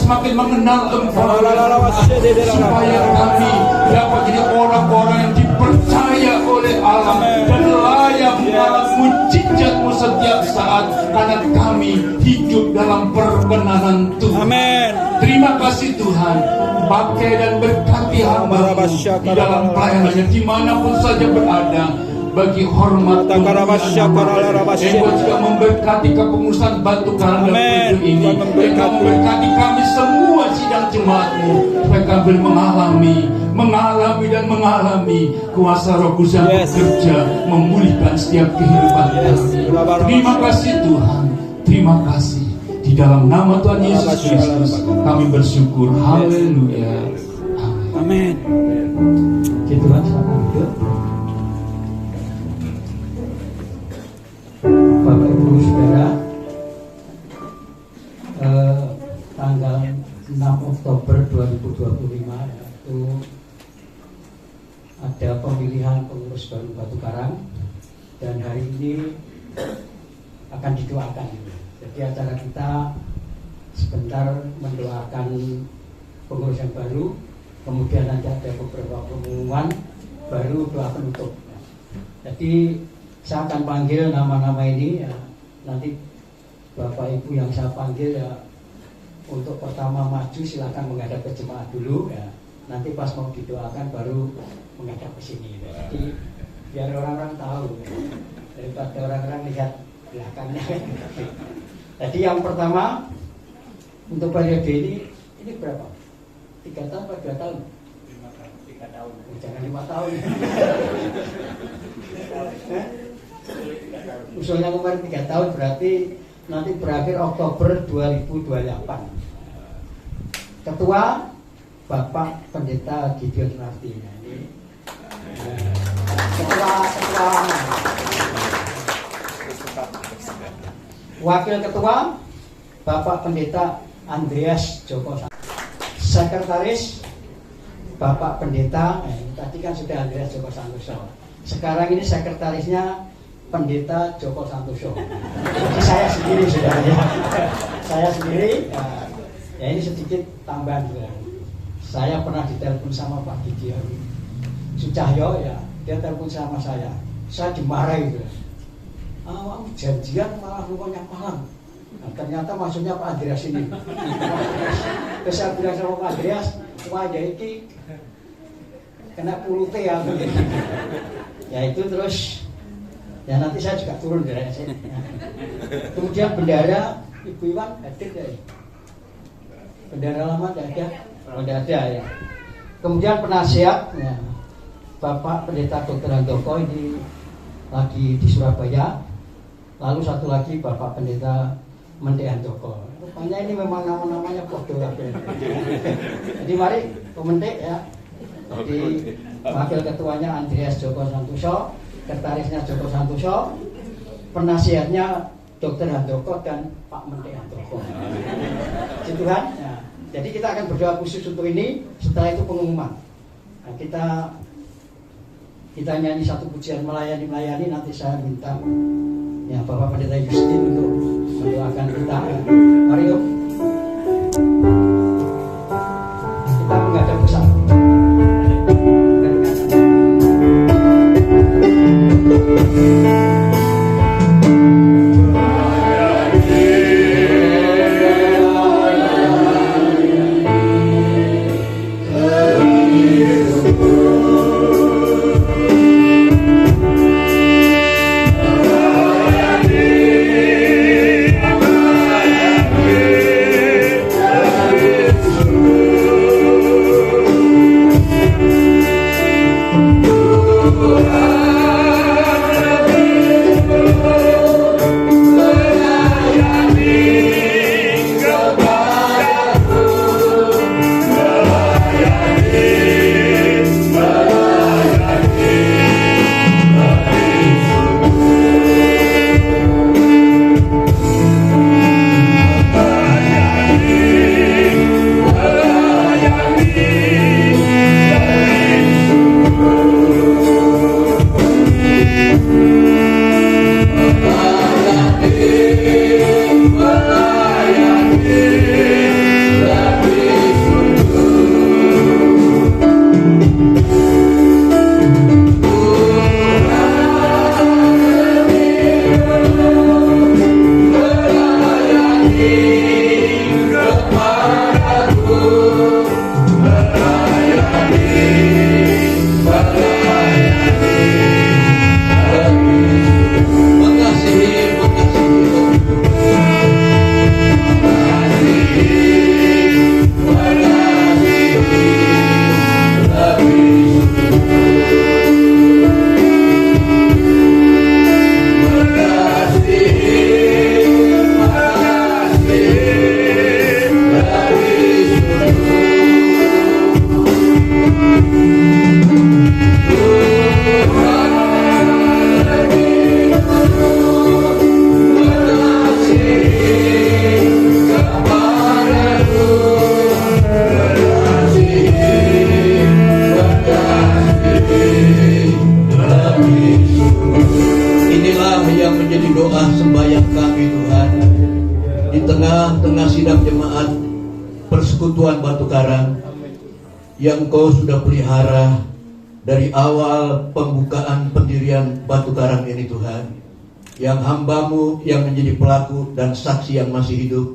semakin mengenal Engkau, supaya kami dapat jadi orang-orang yang dipercaya oleh Allah dan layak mengalami mujizat-Mu setiap saat, karena kami hidup dalam perkenanan Tuhan. Amin. Terima kasih Tuhan, pakai dan berkati hamba-Mu di dalam pelayanannya dimanapun saja berada. Bagi hormat Engkau juga memberkati kepengurusan Batu Karang dan Putu ini. Engkau memberkati kami semua sidang jemaat-Mu, supaya kami mengalami dan mengalami kuasa Roh Kudus yang bekerja memulihkan setiap kehidupan kami. Terima kasih Tuhan, terima kasih. Di dalam nama Tuhan Yesus Kristus kami bersyukur. Haleluya. Amin. Gitu kan, silakan duduk. Bapak Ibu Saudara, tanggal 6 Oktober 2025 itu ada pemilihan pengurus baru Batu Karang, dan hari ini akan didoakan. Jadi acara kita sebentar mendoakan pengurus yang baru, kemudian nanti ada beberapa pengumuman, baru doa penutup. Jadi saya akan panggil nama-nama ini ya. Nanti Bapak Ibu yang saya panggil ya, untuk pertama maju silakan menghadap ke jemaat dulu ya. Nanti pas mau didoakan baru menghadap ke sini ya. Jadi biar orang-orang tahu ya, daripada orang-orang lihat belakangnya. Jadi yang pertama untuk periode ini berapa? 3 tahun atau 2 tahun? 3 tahun. Jangan 5 tahun. Usulnya kemarin 3 tahun, berarti nanti berakhir Oktober 2028. Ketua Bapak Pendeta Gideon Narti. Nah, ini ketua. Wakil Ketua Bapak Pendeta Andreas Joko. Sekretaris Bapak Pendeta, tadi kan sudah Andreas Joko Santoso. Sekarang ini sekretarisnya Pendeta Joko Santoso. Jadi saya sendiri sudah ya. Saya sendiri ya ini sedikit tambahan juga. Saya pernah ditelepon sama Pak Gideon Sucahyo ya, dia telepon sama saya. Saya dimarahi gitu. Janjian malah rupanya malam. Nah, ternyata maksudnya Pak Andreas ini. Terus saya bilang sama Pak Andreas, wah ya ini kena pulute ya. Ya itu terus ya nanti saya juga turun dari sini. Kemudian bendara Ibu Iwan hadir ya. Bendara lama tidak ada ya. Kemudian penasihat ya, Bapak Pendeta Dr. Handoko ini lagi di Surabaya. Lalu satu lagi Bapak Pendeta Mende Handoko. Rupanya ini memang nama-namanya podo. Jadi mari Pemendek ya. Di wakil ketuanya Andreas Joko Santoso, sekretarisnya Joko Santoso, penasihatnya Dr. Handoko dan Pak Mende Handoko. Puji Tuhan. Ya. Jadi kita akan berdoa khusus untuk ini. Setelah itu pengumuman. Nah, kita nyanyi satu pujian melayani. Nanti saya minta ya Bapak Pendeta Justin untuk mendoakan kita. Mari yuk. Kita menghadap ke sana. Persekutuan Batu Karang yang Engkau sudah pelihara dari awal pembukaan pendirian Batu Karang ini Tuhan, yang hamba-Mu yang menjadi pelaku dan saksi yang masih hidup,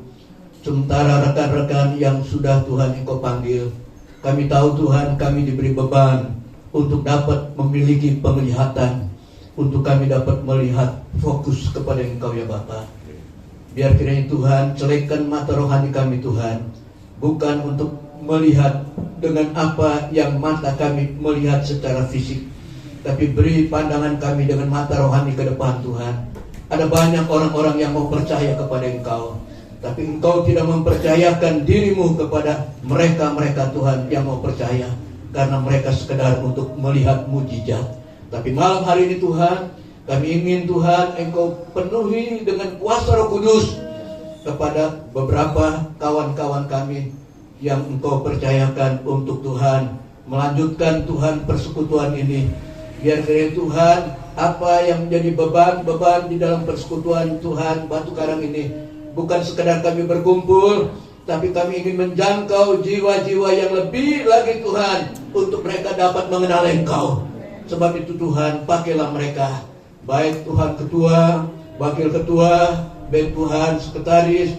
sementara rekan-rekan yang sudah Tuhan Engkau panggil. Kami tahu Tuhan, kami diberi beban untuk dapat memiliki penglihatan, untuk kami dapat melihat fokus kepada Engkau ya Bapa. Biar kiranya Tuhan celekkan mata rohani kami Tuhan, bukan untuk melihat dengan apa yang mata kami melihat secara fisik, tapi beri pandangan kami dengan mata rohani ke depan Tuhan. Ada banyak orang-orang yang mau percaya kepada Engkau, tapi Engkau tidak mempercayakan dirimu kepada mereka-mereka Tuhan yang mau percaya, karena mereka sekedar untuk melihat mujizat. Tapi malam hari ini Tuhan, kami ingin Tuhan Engkau penuhi dengan kuasa Roh Kudus kepada beberapa kawan-kawan kami yang Engkau percayakan untuk Tuhan melanjutkan Tuhan persekutuan ini. Biar kiranya Tuhan, apa yang menjadi beban-beban di dalam persekutuan Tuhan Batu Karang ini, bukan sekedar kami berkumpul, tapi kami ingin menjangkau jiwa-jiwa yang lebih lagi Tuhan, untuk mereka dapat mengenal Engkau. Sebab itu Tuhan, pakailah mereka, baik Tuhan ketua, wakil ketua, baik Tuhan sekretaris,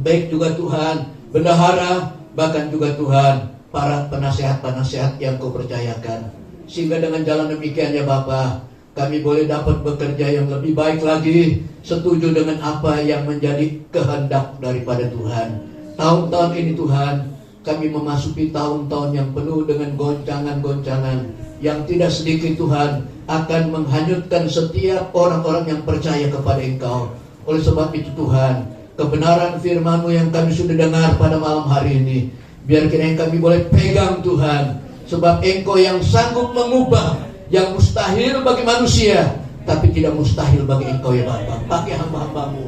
baik juga Tuhan bendahara, bahkan juga Tuhan para penasehat-penasehat yang kau percayakan. Sehingga dengan jalan demikian ya Bapa, kami boleh dapat bekerja yang lebih baik lagi, setuju dengan apa yang menjadi kehendak daripada Tuhan. Tahun-tahun ini Tuhan, kami memasuki tahun-tahun yang penuh dengan goncangan-goncangan yang tidak sedikit Tuhan akan menghanyutkan setiap orang-orang yang percaya kepada Engkau. Oleh sebab itu Tuhan, kebenaran firman-Mu yang kami sudah dengar pada malam hari ini, biar kiranya kami boleh pegang Tuhan, sebab Engkau yang sanggup mengubah yang mustahil bagi manusia, tapi tidak mustahil bagi Engkau ya Bapa. Pakai hamba-hamba-Mu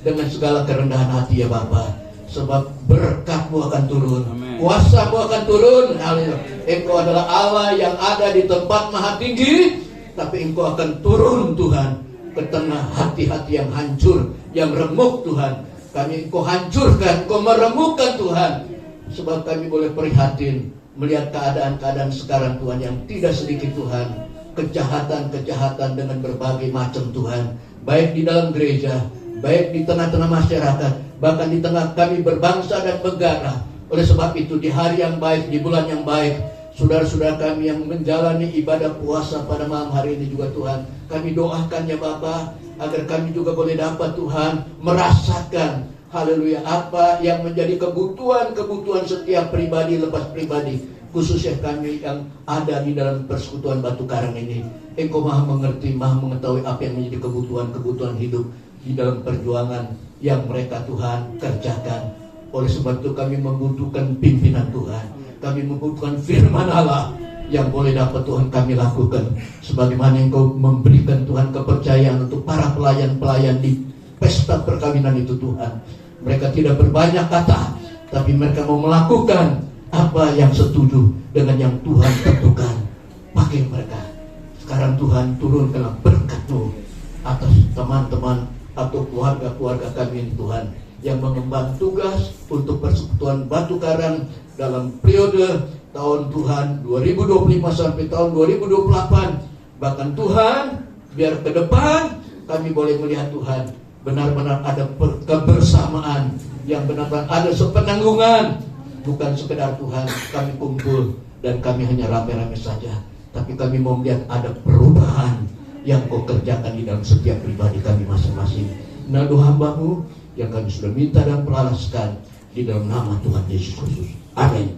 dengan segala kerendahan hati ya Bapa, sebab berkat-Mu akan turun, kuasa-Mu akan turun. Haleluya. Engkau adalah Allah yang ada di tempat maha tinggi, tapi Engkau akan turun Tuhan ke tengah hati-hati yang hancur, yang remuk Tuhan. Kami Engkau hancurkan, Engkau meremukkan Tuhan, sebab kami boleh prihatin melihat keadaan-keadaan sekarang Tuhan yang tidak sedikit Tuhan, kejahatan-kejahatan dengan berbagai macam Tuhan, baik di dalam gereja, baik di tengah-tengah masyarakat, bahkan di tengah kami berbangsa dan negara. Oleh sebab itu di hari yang baik, di bulan yang baik, saudara-saudara kami yang menjalani ibadah puasa pada malam hari ini juga Tuhan, kami doakan ya Bapa, agar kami juga boleh dapat Tuhan merasakan, haleluya, apa yang menjadi kebutuhan-kebutuhan setiap pribadi lepas pribadi, khususnya kami yang ada di dalam persekutuan Batu Karang ini. Engkau maha mengerti, maha mengetahui apa yang menjadi kebutuhan-kebutuhan hidup di dalam perjuangan yang mereka Tuhan kerjakan. Oleh sebab itu kami membutuhkan pimpinan Tuhan, kami membutuhkan firman Allah yang boleh dapat Tuhan kami lakukan, sebagaimana Engkau memberikan Tuhan kepercayaan untuk para pelayan-pelayan di pesta perkawinan itu Tuhan. Mereka tidak berbanyak kata, tapi mereka mau melakukan apa yang setuju dengan yang Tuhan tentukan. Pakai mereka. Sekarang Tuhan turunkanlah berkat-Mu atas teman-teman atau keluarga-keluarga kami ini Tuhan, yang mengemban tugas untuk persekutuan Batu Karang dalam periode tahun Tuhan 2025 sampai tahun 2028. Bahkan Tuhan, biar ke depan kami boleh melihat Tuhan, benar-benar ada kebersamaan, yang benar-benar ada sepenanggungan. Bukan sekedar Tuhan kami kumpul dan kami hanya rame-rame saja, tapi kami mau melihat ada perubahan yang Kau kerjakan di dalam setiap pribadi kami masing-masing. Nado hamba-Mu yang kami sudah minta dan peralaskan di dalam nama Tuhan Yesus Kristus. Amin.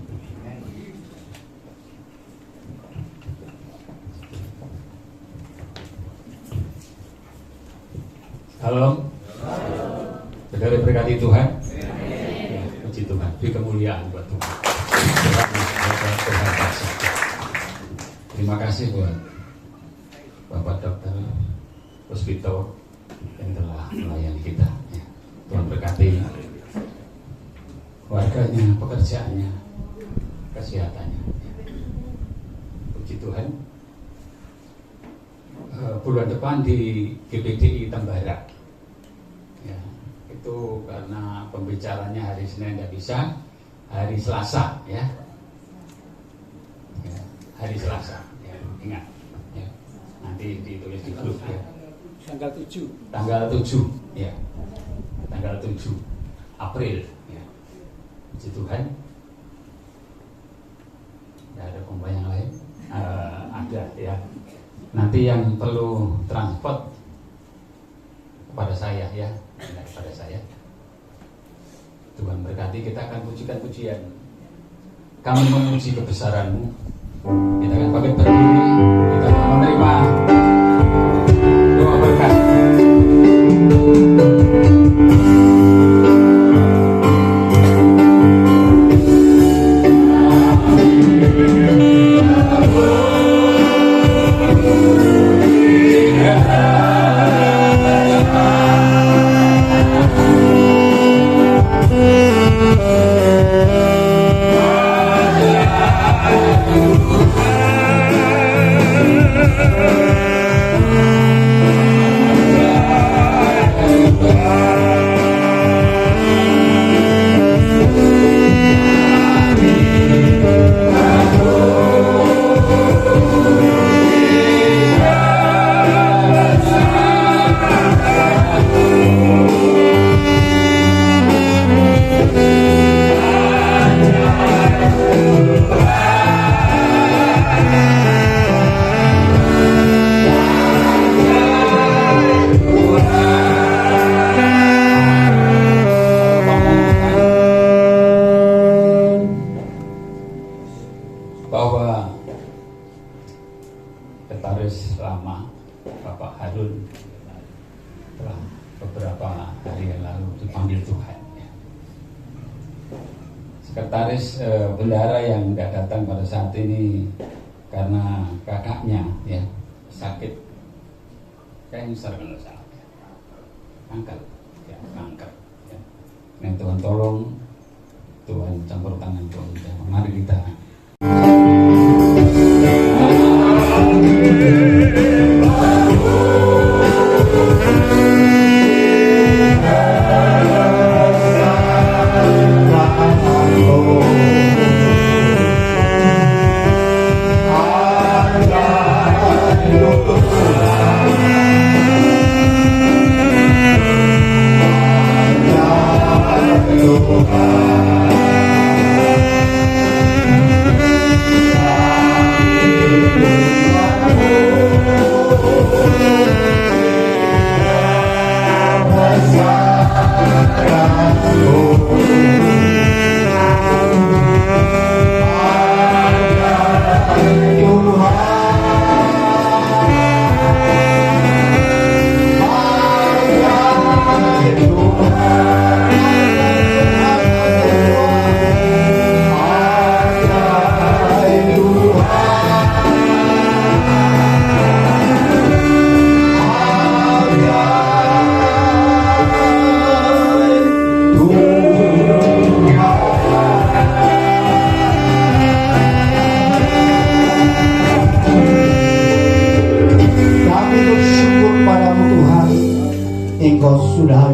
Halo, saudara berkati Tuhan. Ya, puji Tuhan, beri kemuliaan buat Tuhan. Terima kasih buat Bapak Dokter Puspito yang telah melayani kita. Ya, Tuhan berkati keluarganya, pekerjaannya, kesehatannya. Puji Tuhan. Bulan depan di GPDI Tembara, ya, itu karena pembicaranya hari Senin tidak bisa, hari Selasa ya, hari Selasa ya, ingat ya, nanti ditulis di grup ya, tanggal 7 ya, tanggal 7 April ya. Puji Tuhan. Tidak ada pembahasan yang lain, ada ya. Nanti yang perlu transport kepada saya ya, kepada saya. Tuhan berkati, kita akan pujikan pujian. Kami memuji kebesaran-Mu. Kita akan pakai berdiri, kita akan menerima doa berkat. Tuhan Ketua Sekretaris Lama Bapak Harun telah beberapa hari yang lalu dipanggil Tuhan. Sekretaris bendahara yang tidak datang pada saat ini karena kakaknya ya sakit kayak besar kalau salah kanker ya, kanker ya. Nah, Tuhan tolong, Tuhan campur tangan Tuhan. Mari kita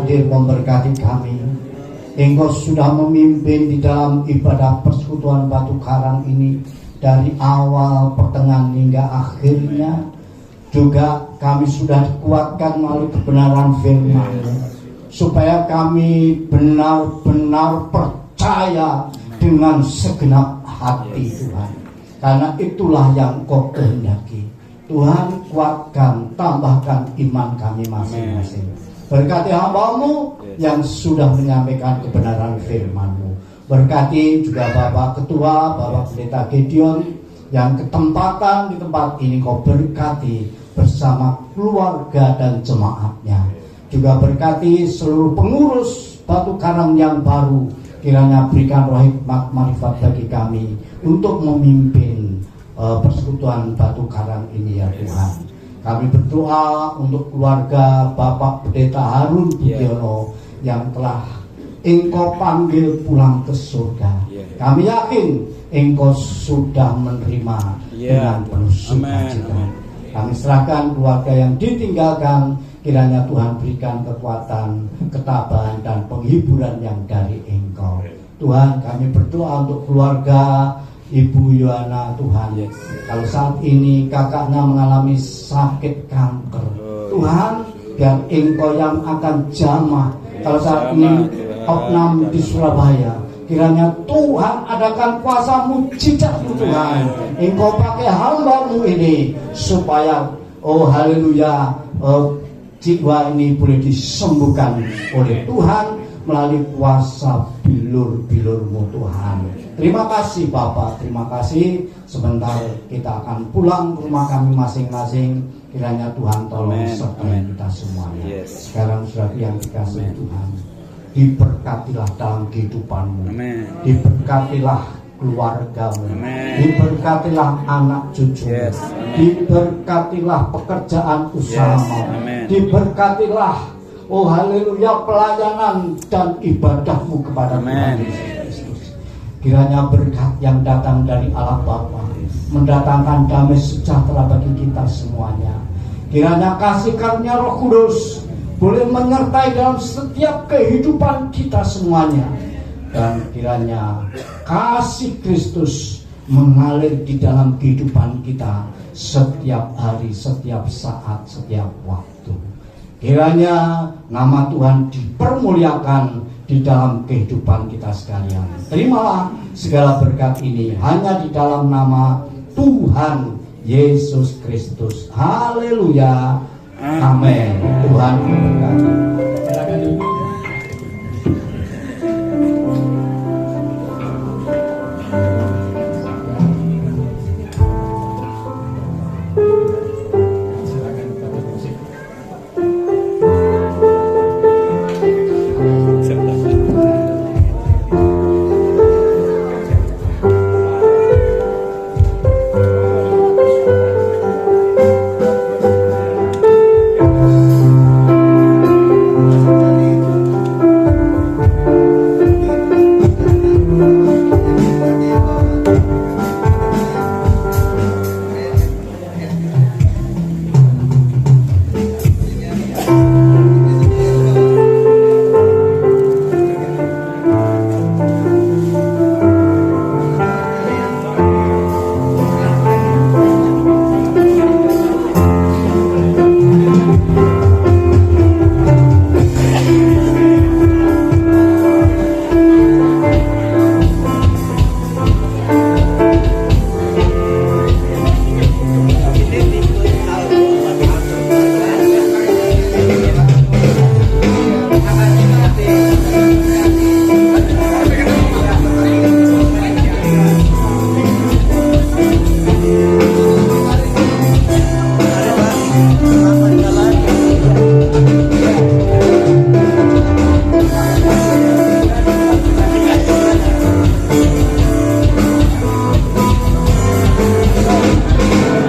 memberkati kami. Engkau sudah memimpin di dalam ibadah persekutuan Batu Karang ini dari awal, pertengahan hingga akhirnya. Juga kami sudah dikuatkan melalui kebenaran firman-Mu supaya kami benar-benar percaya dengan segenap hati Tuhan. Karena itulah yang Kau kehendaki. Tuhan, kuatkan, tambahkan iman kami masing-masing. Berkati hamba-Mu yang sudah menyampaikan kebenaran firman-Mu. Berkati juga Bapak Ketua, Bapak Pendeta Gideon yang ketempatan di tempat ini. Kau berkati bersama keluarga dan jemaatnya. Juga berkati seluruh pengurus Batu Karang yang baru. Kiranya berikan roh hikmat marifat bagi kami untuk memimpin persekutuan Batu Karang ini ya Tuhan. Kami berdoa untuk keluarga Bapak Pendeta Harun Budiono yang telah Engkau panggil pulang ke surga. Kami yakin Engkau sudah menerima dengan penuh sukacita. Kami serahkan keluarga yang ditinggalkan, kiranya Tuhan berikan kekuatan, ketabahan dan penghiburan yang dari Engkau. Tuhan, kami berdoa untuk keluarga Ibu Yohana Tuhan. Kalau saat ini kakaknya mengalami sakit kanker, Tuhan, biar Engkau yang akan jamah. Kalau saat ini opnam di Surabaya, kiranya Tuhan adakan kuasa mujizat-Mu Tuhan. Engkau pakai hamba-Mu ini supaya haleluya, jiwa ini boleh disembuhkan oleh Tuhan melalui kuasa bilur-bilur-Mu Tuhan. Terima kasih Bapak, terima kasih. Sebentar kita akan pulang ke rumah kami masing-masing. Kiranya Tuhan tolong sertai kita semuanya. Sekarang saudara yang dikasihi Tuhan, diberkatilah dalam kehidupan-Mu. Diberkatilah keluarga-Mu. Diberkatilah anak cucu-Mu. Diberkatilah pekerjaan usaha-Mu. Diberkatilah haleluya pelayanan dan ibadah-Mu kepada Tuhan Yesus Kristus. Kiranya berkat yang datang dari Allah Bapa mendatangkan damai sejahtera bagi kita semuanya. Kiranya kasih karunia Roh Kudus boleh menyertai dalam setiap kehidupan kita semuanya. Dan kiranya kasih Kristus mengalir di dalam kehidupan kita setiap hari, setiap saat, setiap waktu. Kiranya nama Tuhan dipermuliakan di dalam kehidupan kita sekalian. Terimalah segala berkat ini hanya di dalam nama Tuhan Yesus Kristus. Haleluya. Amin. Tuhan memberkati. Tuhan.